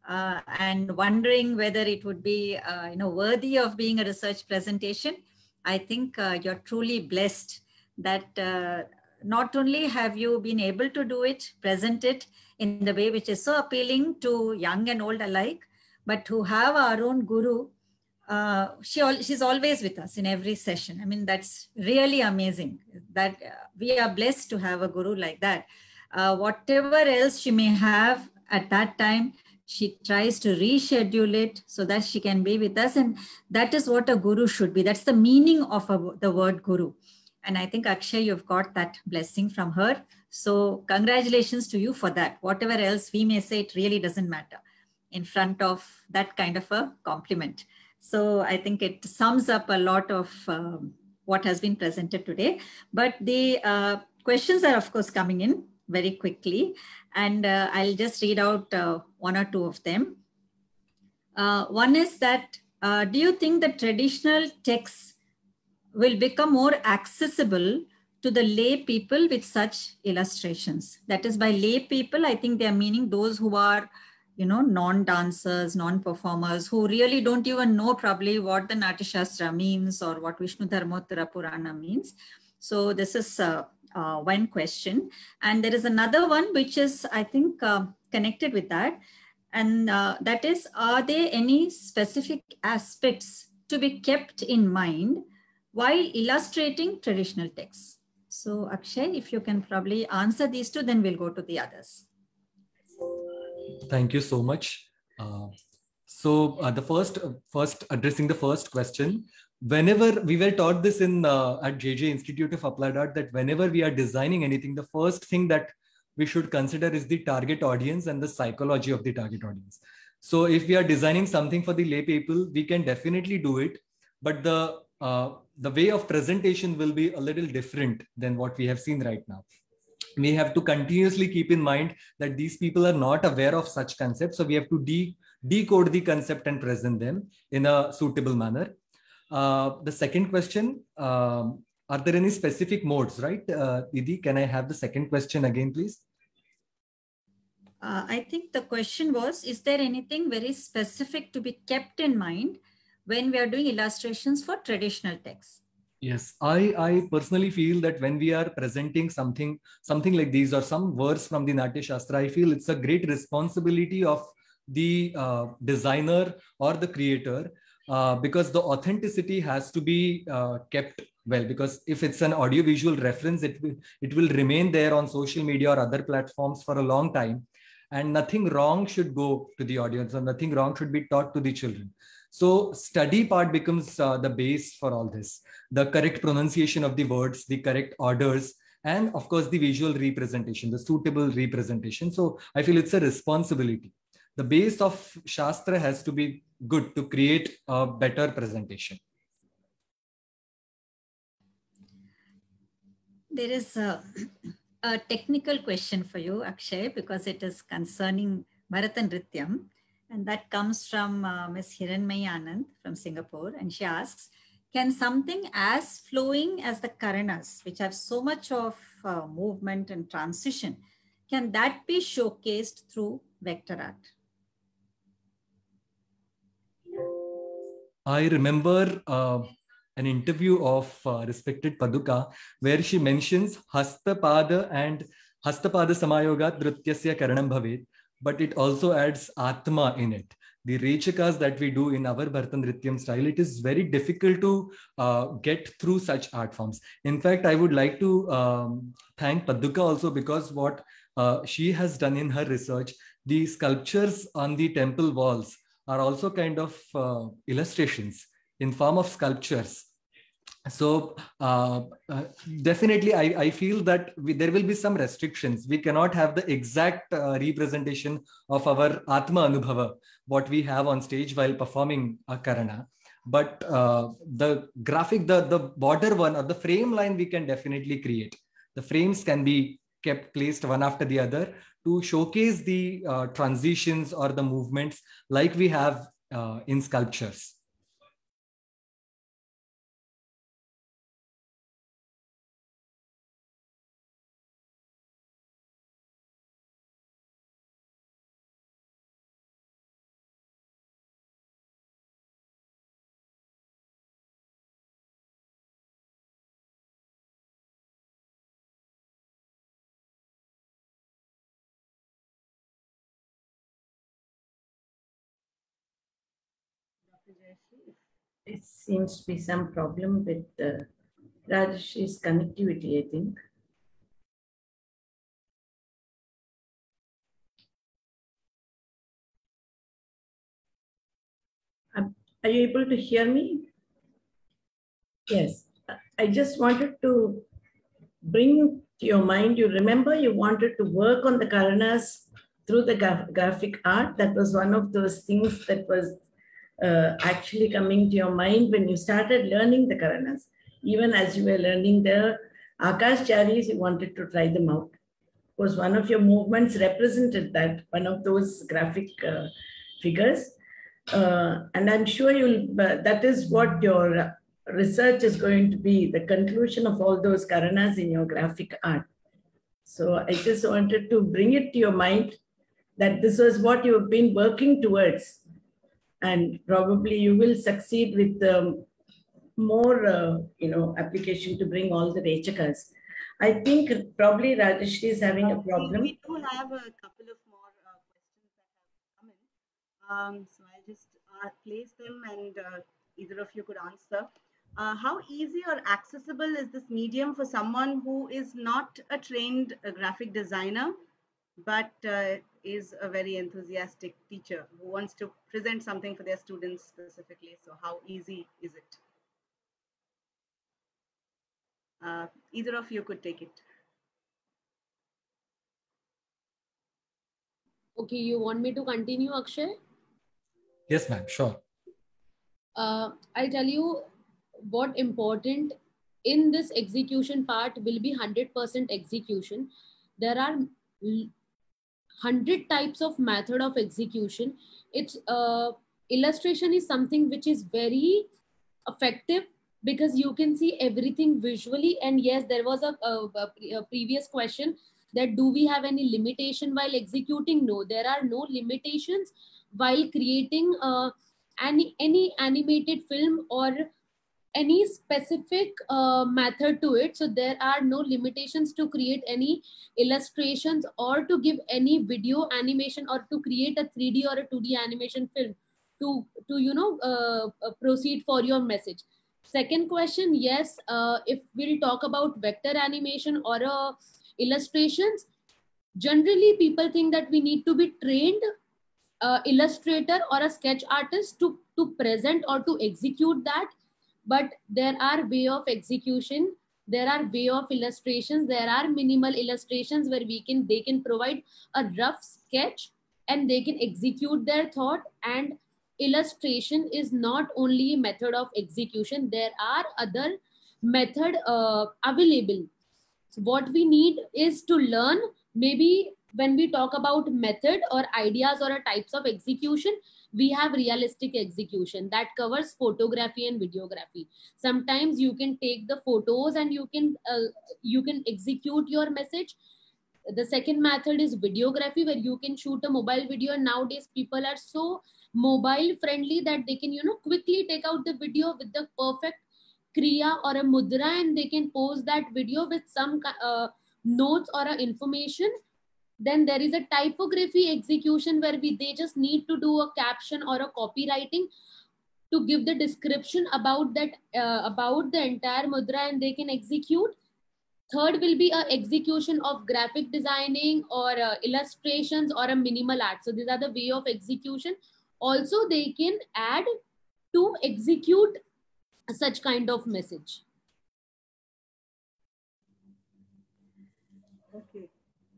and wondering whether it would be worthy of being a research presentation? I think you're truly blessed that not only have you been able to do it, present it in the way which is so appealing to young and old alike, but to have our own guru. She's always with us in every session. I mean, that's really amazing that we are blessed to have a guru like that. Whatever else she may have at that time, she tries to reschedule it so that she can be with us. And that is what a guru should be. That's the meaning of the word guru. And I think, Akshay, you've got that blessing from her. So congratulations to you for that. Whatever else we may say, it really doesn't matter in front of that kind of a compliment. So I think it sums up a lot of what has been presented today. But the questions are, of course, coming in very quickly. And I'll just read out one or two of them. One is that, do you think the traditional texts will become more accessible to the lay people with such illustrations? That is, by lay people, I think they are meaning those who are, non-dancers, non-performers, who really don't even know probably what the Natya Shastra means or what Vishnu Dharmottara Purana means. So this is one question. And there is another one which is, I think, connected with that. And that is, are there any specific aspects to be kept in mind while illustrating traditional texts? So Akshay, if you can probably answer these two, then we'll go to the others. Thank you so much. The first addressing the first question, whenever we were taught this in at JJ Institute of Applied Art, that whenever we are designing anything, the first thing that we should consider is the target audience and the psychology of the target audience. So if we are designing something for the lay people, we can definitely do it, but the way of presentation will be a little different than what we have seen right now. We have to continuously keep in mind that these people are not aware of such concepts. So we have to decode the concept and present them in a suitable manner. The second question, are there any specific modes, right? Didi, can I have the second question again, please? I think the question was, is there anything very specific to be kept in mind when we are doing illustrations for traditional texts? Yes, I personally feel that when we are presenting something like these or some verse from the Natya Shastra, I feel it's a great responsibility of the designer or the creator, because the authenticity has to be kept well, because if it's an audiovisual reference, it will remain there on social media or other platforms for a long time, and nothing wrong should go to the audience or nothing wrong should be taught to the children. So study part becomes the base for all this. The correct pronunciation of the words, the correct orders, and of course the visual representation, the suitable representation. So I feel it's a responsibility. The base of Shastra has to be good to create a better presentation. There is a technical question for you, Akshay, because it is concerning Bharatanatyam. And that comes from Ms. Hiranmayi Anand from Singapore. And she asks, can something as flowing as the Karanas, which have so much of movement and transition, can that be showcased through vector art? I remember an interview of respected Paduka, where she mentions Hastapada and Hastapada Samayogat Dhrutyasya Karanam Bhavet, but it also adds Atma in it. The Rechakas that we do in our Bharatanatyam style, it is very difficult to get through such art forms. In fact, I would like to thank Paduka also, because what she has done in her research, the sculptures on the temple walls are also kind of illustrations in form of sculptures. So definitely, I feel that there will be some restrictions. We cannot have the exact representation of our Atma Anubhava, what we have on stage while performing a Karana. But the graphic, the border one or the frame line, we can definitely create. The frames can be kept placed one after the other to showcase the transitions or the movements like we have in sculptures. It seems to be some problem with Rajesh's connectivity, I think. Are you able to hear me? Yes. I just wanted to bring to your mind, you remember you wanted to work on the Karanas through the graphic art. That was one of those things that was actually coming to your mind when you started learning the Karanas. Even as you were learning the Akash Charis, you wanted to try them out. Because one of your movements represented that, one of those graphic figures. And I'm sure that is what your research is going to be, the conclusion of all those Karanas in your graphic art. So I just wanted to bring it to your mind that this was what you've been working towards. And probably you will succeed with more application to bring all the Rechakas. I think probably Rajeshri is having a problem. We do have a couple of more questions that have come in. So I'll just place them and either of you could answer. How easy or accessible is this medium for someone who is not a trained graphic designer, but is a very enthusiastic teacher who wants to present something for their students specifically? So how easy is it? Either of you could take it. Okay, you want me to continue, Akshay? Yes, ma'am, sure. I'll tell you what important in this execution part will be 100% execution. There are 100 types of method of execution. It's illustration is something which is very effective because you can see everything visually. And yes, there was a previous question that do we have any limitation while executing? No, there are no limitations while creating any animated film or any specific method to it. So there are no limitations to create any illustrations or to give any video animation or to create a 3D or a 2D animation film to proceed for your message. Second question, yes, if we'll talk about vector animation or illustrations, generally people think that we need to be trained illustrator or a sketch artist to present or to execute that. But there are way of execution, there are way of illustrations, there are minimal illustrations where they can provide a rough sketch and they can execute their thought. And illustration is not only a method of execution, there are other method available. So what we need is to learn. Maybe when we talk about method or ideas or types of execution, we have realistic execution that covers photography and videography. Sometimes you can take the photos and you can execute your message. The second method is videography, where you can shoot a mobile video. And nowadays people are so mobile friendly that they can quickly take out the video with the perfect kriya or a mudra, and they can post that video with some notes or information. Then there is a typography execution where they just need to do a caption or a copywriting to give the description about that about the entire mudra, and they can execute. Third will be a execution of graphic designing or illustrations or a minimal art. So these are the way of execution. Also, they can add to execute such kind of message.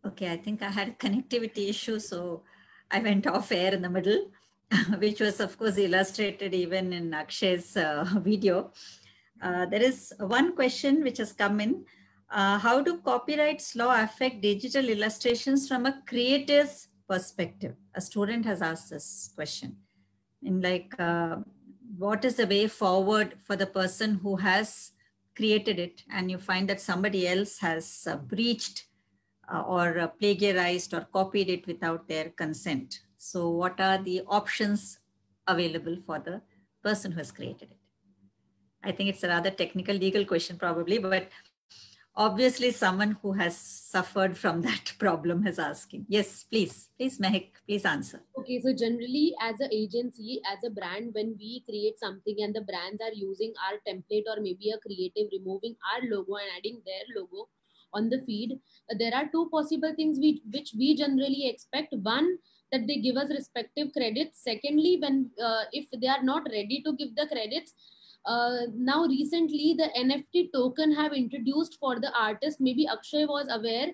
Okay, I think I had a connectivity issue, so I went off air in the middle, which was of course illustrated even in Akshay's video. There is one question which has come in. How do copyrights law affect digital illustrations from a creator's perspective? A student has asked this question. In what is the way forward for the person who has created it and you find that somebody else has breached or plagiarized or copied it without their consent? So what are the options available for the person who has created it? I think it's a rather technical legal question probably, but obviously someone who has suffered from that problem is asking. Yes, please Mehak, please answer. Okay, so generally as an agency, as a brand, when we create something and the brands are using our template or maybe a creative, removing our logo and adding their logo on the feed, there are two possible things which we generally expect. One, that they give us respective credits. Secondly, when if they are not ready to give the credits, now recently the NFT token have introduced for the artist. Maybe Akshay was aware.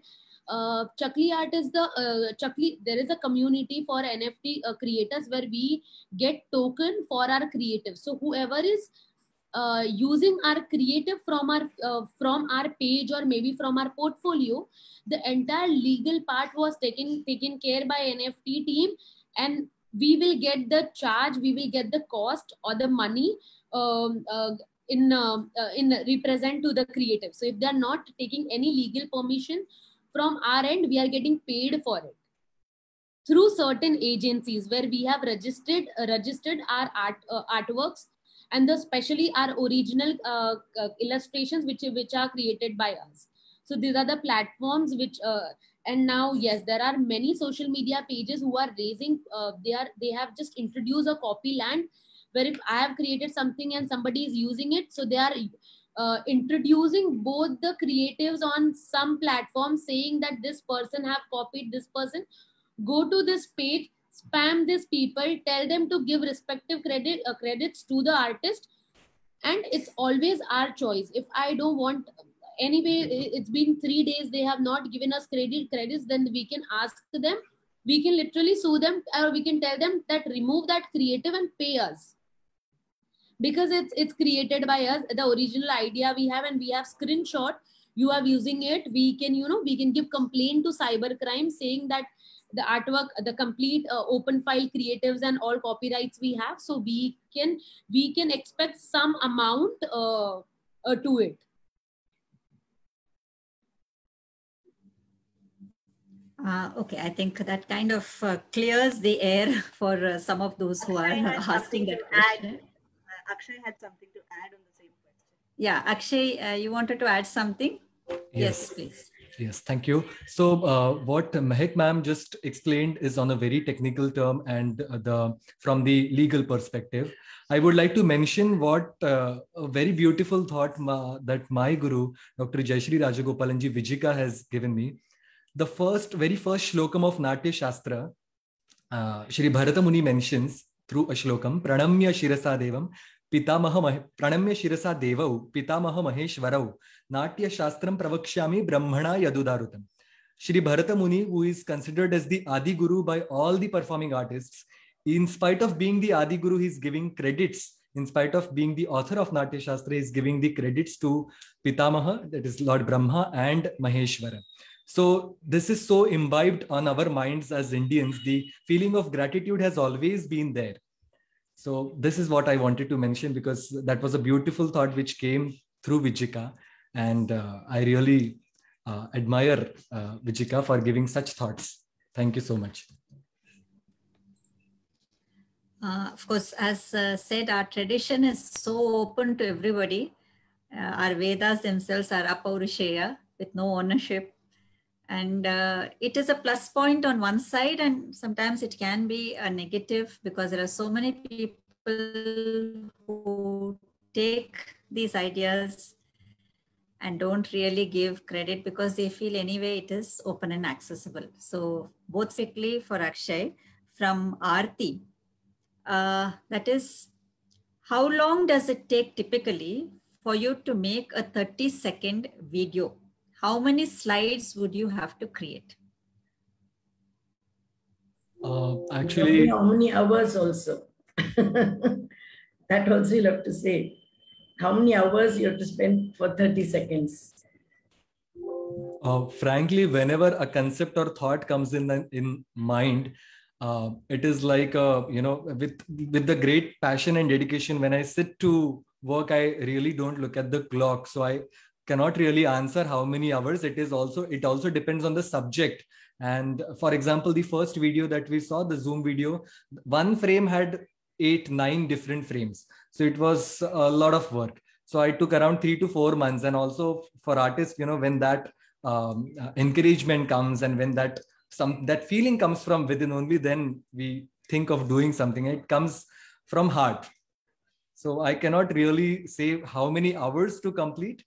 Chakli Art is there is a community for NFT creators where we get token for our creative. So whoever is using our creative from our page or maybe from our portfolio, the entire legal part was taken care by NFT team, and we will get the charge, we will get the cost or the money in represent to the creative. So if they are not taking any legal permission from our end, we are getting paid for it through certain agencies where we have registered our artworks, and especially our original illustrations which are created by us. So these are the platforms which and now, yes, there are many social media pages who are raising they have just introduced a copy land, where if I have created something and somebody is using it, so they are introducing both the creatives on some platform, saying that this person have copied this person. Go to this page, spam these people, tell them to give respective credits to the artist, and it's always our choice. If I don't want, anyway, it's been 3 days, they have not given us credits, then we can ask them, we can literally sue them, or we can tell them that remove that creative and pay us, because it's created by us, the original idea we have, and we have screenshot, you are using it, we can, we can give complaint to cybercrime, saying that the artwork, the complete open file creatives and all copyrights we have, so we can expect some amount to it. Okay, I think that kind of clears the air for some of those who are asking that question. Akshay had something to add on the same question. Yeah, Akshay, you wanted to add something? Yes, please. Yes, thank you. So what Mehak ma'am just explained is on a very technical term and from the legal perspective. I would like to mention what a very beautiful thought that my guru, Dr. Jayashree Rajagopalanji Vijika, has given me. The very first shlokam of Natya Shastra, Shri Bharata Muni mentions through a shlokam, Pranamya Shirasa Devam, Pranamya Shirasa Devau, Pitamaha Maheshwarau, Natya Shastram Pravakshami Brahmana Yadudarutam. Shri Bharata Muni, who is considered as the Adi Guru by all the performing artists, in spite of being the Adi Guru, he is giving credits. In spite of being the author of Natya Shastra, he is giving the credits to Pitamaha, that is Lord Brahma, and Maheshwara. So this is so imbibed on our minds as Indians. The feeling of gratitude has always been there. So this is what I wanted to mention, because that was a beautiful thought which came through Vijika. And I really admire Vijika for giving such thoughts. Thank you so much. Of course, as said, our tradition is so open to everybody. Our Vedas themselves are Apaurisheya, with no ownership. And it is a plus point on one side, and sometimes it can be a negative, because there are so many people who take these ideas and don't really give credit because they feel anyway it is open and accessible. So both quickly for Akshay from Aarti, that is, how long does it take typically for you to make a 30-second video? How many slides would you have to create? Actually, how many hours also? That also you'll have to say. How many hours you have to spend for 30 seconds? Frankly, whenever a concept or thought comes in mind, it is like, with the great passion and dedication. When I sit to work, I really don't look at the clock. So I cannot really answer how many hours. It also depends on the subject. And for example, the first video that we saw, the Zoom video, one frame had 8-9 different frames. So it was a lot of work. So I took around 3 to 4 months. And also for artists, when that encouragement comes, and when that feeling comes from within, only then we think of doing something. It comes from heart. So I cannot really say how many hours to complete.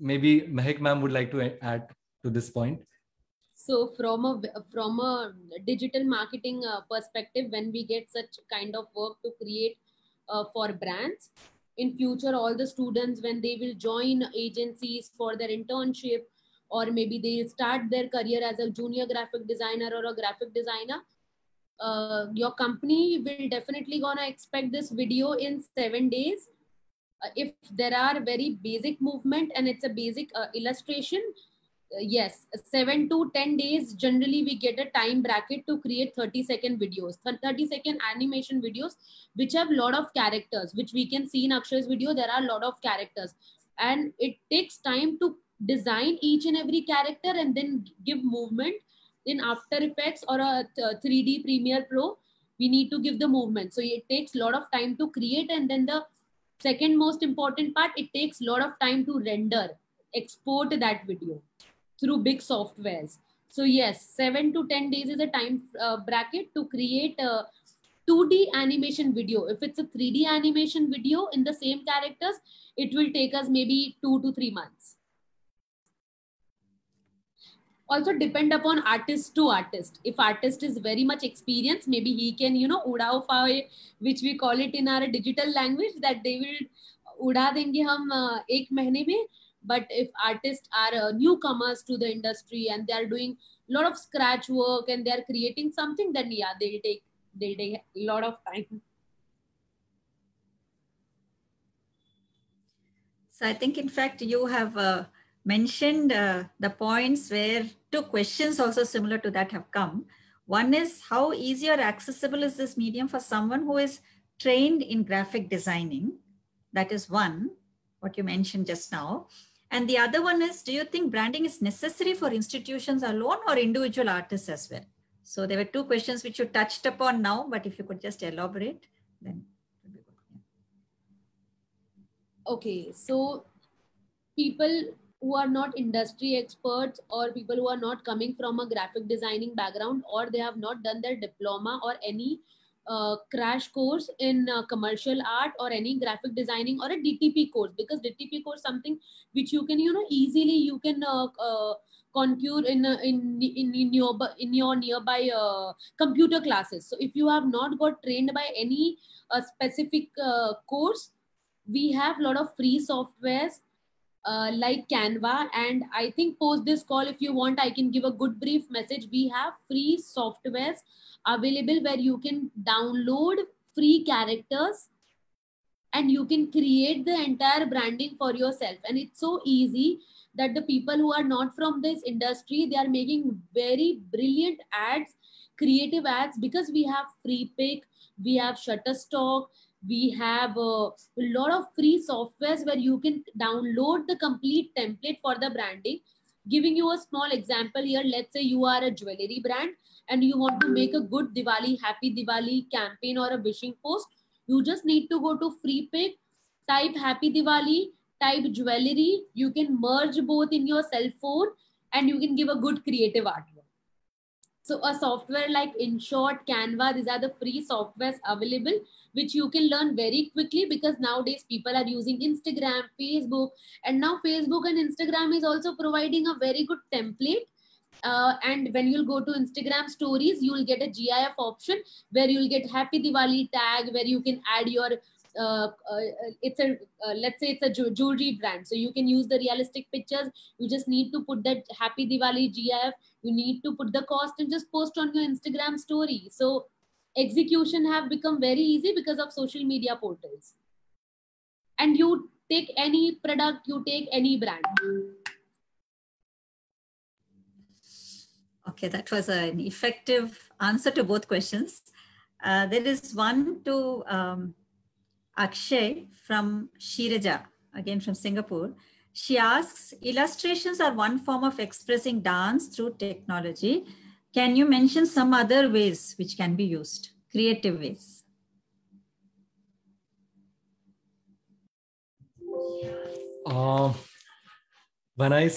Maybe Mehak ma'am would like to add to this point. So from a digital marketing perspective, when we get such kind of work to create for brands, in future, all the students, when they will join agencies for their internship, or maybe they start their career as a junior graphic designer or a graphic designer, your company will definitely gonna expect this video in 7 days. If there are very basic movement and it's a basic illustration, yes, 7 to 10 days, generally we get a time bracket to create 30-second videos, 30-second animation videos, which have a lot of characters, which we can see in Akshay's video. There are a lot of characters, and it takes time to design each and every character and then give movement. In After Effects or a 3D Premiere Pro, we need to give the movement. So it takes a lot of time to create, and then the second most important part, it takes a lot of time to render. export that video through big softwares. So yes, 7 to 10 days is a time bracket to create a 2D animation video. If it's a 3D animation video in the same characters, it will take us maybe 2 to 3 months. Also depend upon artist to artist. If artist is very much experienced, maybe he can, udao file, which we call it in our digital language, that they will uda denge hum 1 mahine mein. But if artists are newcomers to the industry and they are doing a lot of scratch work and they are creating something, then yeah, they'll take a lot of time. So I think, in fact, you have mentioned the points where 2 questions also similar to that have come. One is, how easy or accessible is this medium for someone who is trained in graphic designing? That is one, what you mentioned just now. And the other one is, do you think branding is necessary for institutions alone or individual artists as well? So there were 2 questions which you touched upon now, but if you could just elaborate, then it would be good. Yeah. Okay, so people who are not industry experts or people who are not coming from a graphic designing background, or they have not done their diploma or any crash course in commercial art or any graphic designing or a DTP course, because DTP course something which you can easily you can concur in your nearby computer classes. So if you have not got trained by any specific course, we have a lot of free softwares like Canva, and I think post this call, if you want, I can give a good brief message. We have free softwares available where you can download free characters and you can create the entire branding for yourself. And it's so easy that the people who are not from this industry, they are making very brilliant ads, creative ads, because we have Free Pick, we have Shutterstock, we have a lot of free softwares where you can download the complete template for the branding. Giving you a small example here, let's say you are a jewelry brand and you want to make a good Diwali, happy Diwali campaign or a wishing post. You just need to go to Free Pick, type happy Diwali, type jewelry. You can merge both in your cell phone and you can give a good creative artwork. So a software like InShot, Canva, these are the free softwares available, which you can learn very quickly, because nowadays people are using Instagram, Facebook, and now Facebook and Instagram is also providing a very good template. And when you'll go to Instagram stories, you'll get a GIF option where you'll get happy Diwali tag, where you can add your let's say it's a jewelry brand, so you can use the realistic pictures. You just need to put that happy Diwali GIF, you need to put the cost and just post on your Instagram story. So execution have become very easy because of social media portals. And you take any product, you take any brand. Okay, that was an effective answer to both questions. There is one to Akshay from Shiraja, again from Singapore. She asks, illustrations are one form of expressing dance through technology. Can you mention some other ways which can be used, creative ways? When I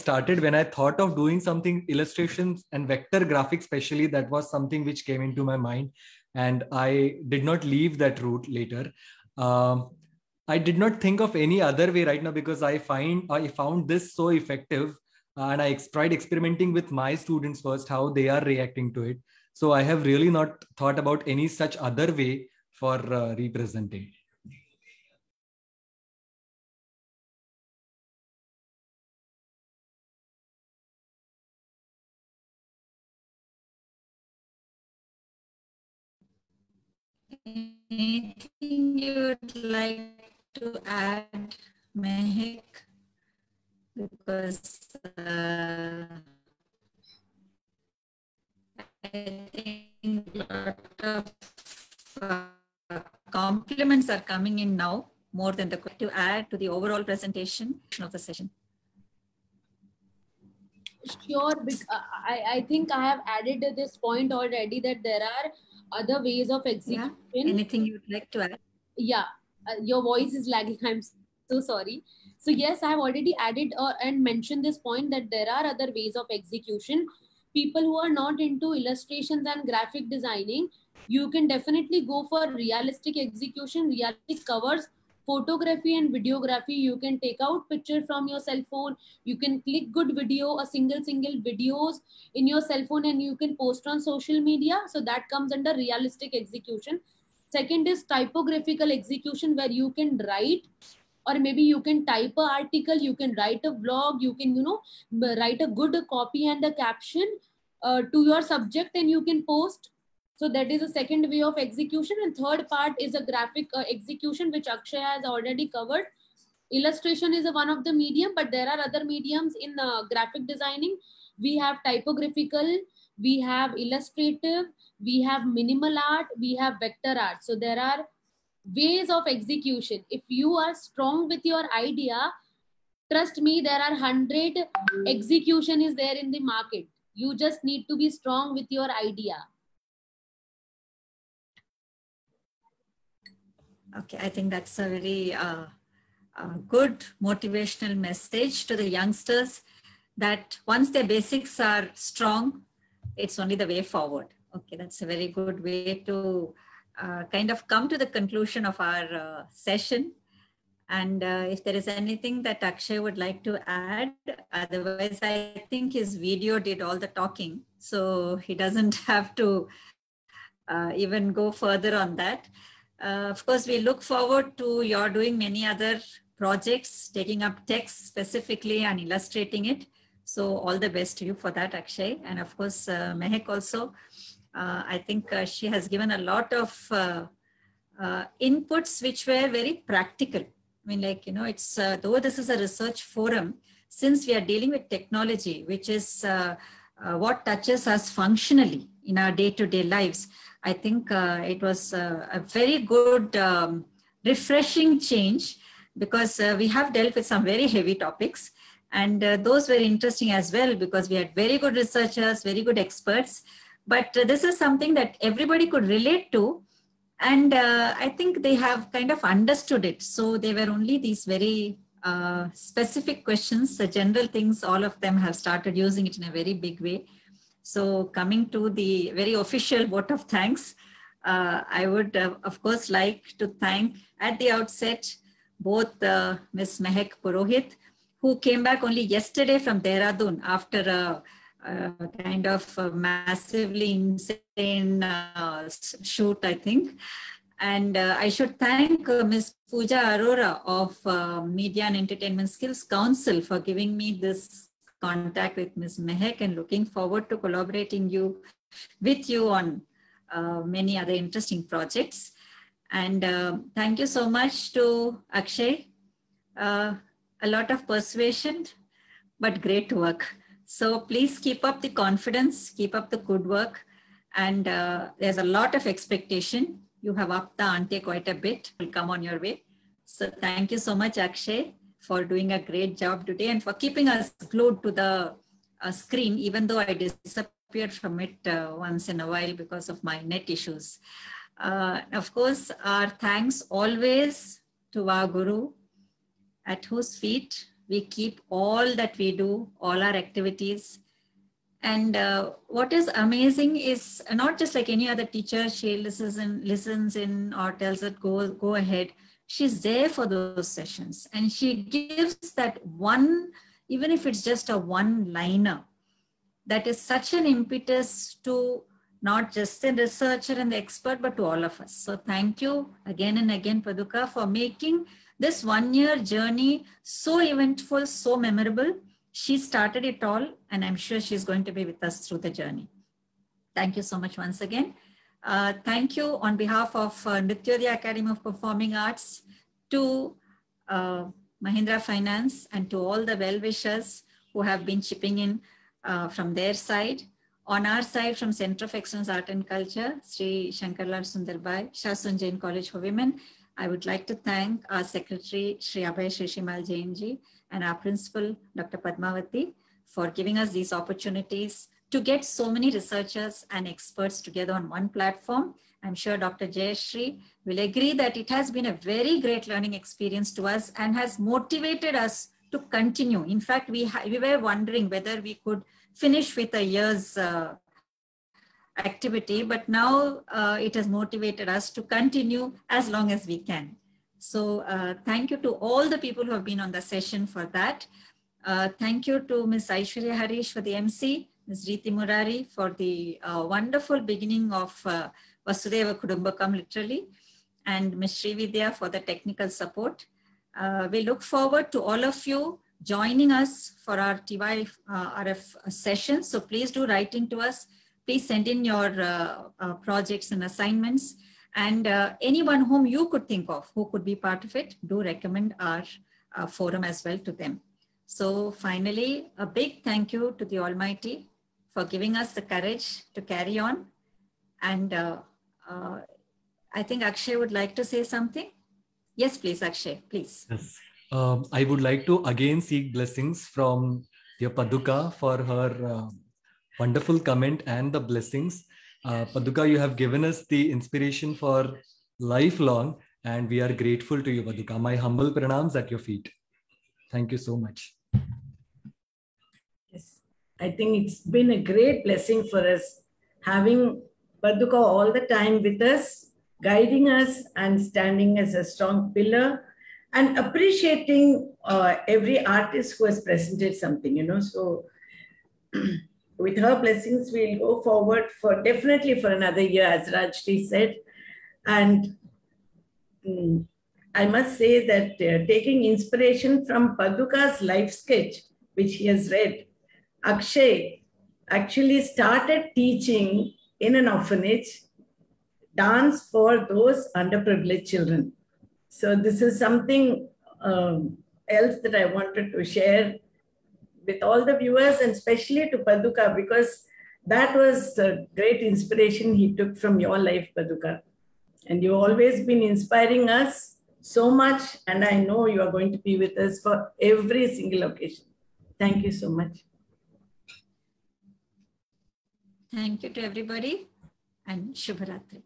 thought of doing something, illustrations and vector graphics especially, that was something which came into my mind, and I did not leave that route later. I did not think of any other way right now, because I found this so effective, and I tried experimenting with my students first, how they are reacting to it. So I have really not thought about any such other way for representing. Anything you would like to add, Mehak? Because I think a lot of compliments are coming in now, more than the to add to the overall presentation of the session. Sure, I think I have added this point already, that there are other ways of execution. Yeah. Anything you would like to add? Yeah, your voice is lagging. So sorry. So yes, I have already added and mentioned this point that there are other ways of execution. People who are not into illustrations and graphic designing, you can definitely go for realistic execution, realistic covers, photography and videography. You can take out picture from your cell phone. You can click good video, a single videos in your cell phone, and you can post on social media. So that comes under realistic execution. Second is typographical execution, where you can write, or maybe you can type an article, you can write a blog, you can write a good copy and a caption to your subject, and you can post. So that is a second way of execution. And third part is a graphic execution, which Akshay has already covered. Illustration is one of the medium, but there are other mediums in graphic designing. We have typographical, we have illustrative, we have minimal art, we have vector art. So there are ways of execution. If you are strong with your idea, trust me, there are 100 execution is there in the market. You just need to be strong with your idea. Okay, I think that's a very good motivational message to the youngsters, that once their basics are strong, it's only the way forward. Okay, that's a very good way to kind of come to the conclusion of our session. And if there is anything that Akshay would like to add, otherwise I think his video did all the talking, so he doesn't have to even go further on that. Of course, we look forward to your doing many other projects, taking up text specifically and illustrating it. So all the best to you for that, Akshay. And of course, Mehak also. I think she has given a lot of inputs which were very practical. I mean, like, it's though this is a research forum, since we are dealing with technology, which is what touches us functionally in our day-to-day lives, I think it was a very good, refreshing change, because we have dealt with some very heavy topics, and those were interesting as well, because we had very good researchers, very good experts. But this is something that everybody could relate to. And I think they have kind of understood it. So they were only these very specific questions, the general things, all of them have started using it in a very big way. So coming to the very official vote of thanks, I would, of course, like to thank at the outset both Ms. Mehak Purohit, who came back only yesterday from Dehradun after a kind of massively insane shoot, I think. And I should thank Ms. Pooja Arora of Media and Entertainment Skills Council for giving me this contact with Ms. Mehak, and looking forward to collaborating with you on many other interesting projects. And thank you so much to Akshay. A lot of persuasion, but great work. So please keep up the confidence, keep up the good work. And there's a lot of expectation. You have upped the ante quite a bit. Will come on your way. So thank you so much, Akshay, for doing a great job today and for keeping us glued to the screen, even though I disappeared from it once in a while because of my net issues. Of course, our thanks always to our Guru, at whose feet we keep all that we do, all our activities. And what is amazing is not just like any other teacher, she listens in or tells it, go ahead. She's there for those sessions, and she gives that one, even if it's just a one-liner, that is such an impetus to not just the researcher and the expert, but to all of us. So thank you again and again, Paduka, for making this one-year journey so eventful, so memorable. She started it all, and I'm sure she's going to be with us through the journey. Thank you so much once again. Thank you on behalf of Nrityodaya Academy of Performing Arts, to Mahindra Finance, and to all the well-wishers who have been chipping in from their side. On our side, from Center of Excellence Art and Culture, Sri Shankarlal Sundarbai, Shasun Jain College for Women, I would like to thank our Secretary, Sri Abhay Shishimal Jain ji, and our Principal, Dr. Padmavati, for giving us these opportunities to get so many researchers and experts together on one platform. I'm sure Dr. Jayashree will agree that it has been a very great learning experience to us and has motivated us to continue. In fact, we were wondering whether we could finish with a year's activity, but now it has motivated us to continue as long as we can. So thank you to all the people who have been on the session for that. Thank you to Ms. Aishwarya Harish for the MC, Ms. Reeti Murari for the wonderful beginning of Vasudhaiva Kudumbakam, literally, and Ms. Srividya for the technical support. We look forward to all of you joining us for our TY-RF session. So please do write into us. Please send in your projects and assignments. And anyone whom you could think of who could be part of it, do recommend our forum as well to them. So finally, a big thank you to the Almighty for giving us the courage to carry on. And I think Akshay would like to say something. Yes, please, Akshay, please. Yes. I would like to again seek blessings from dear Paduka for her wonderful comment and the blessings. Paduka, you have given us the inspiration for lifelong, and we are grateful to you, Paduka. My humble pranams at your feet. Thank you so much. Yes, I think it's been a great blessing for us having Paduka all the time with us, guiding us and standing as a strong pillar and appreciating every artist who has presented something, you know. So with her blessings, we'll go forward for definitely for another year, as Rajshri said. And I must say that taking inspiration from Paduka's life sketch, which he has read, Akshay actually started teaching in an orphanage dance for those underprivileged children. So this is something else that I wanted to share with all the viewers and especially to Paduka, because that was a great inspiration he took from your life, Paduka. And you've always been inspiring us so much, and I know you are going to be with us for every single occasion. Thank you so much. Thank you to everybody, and Shubharatri.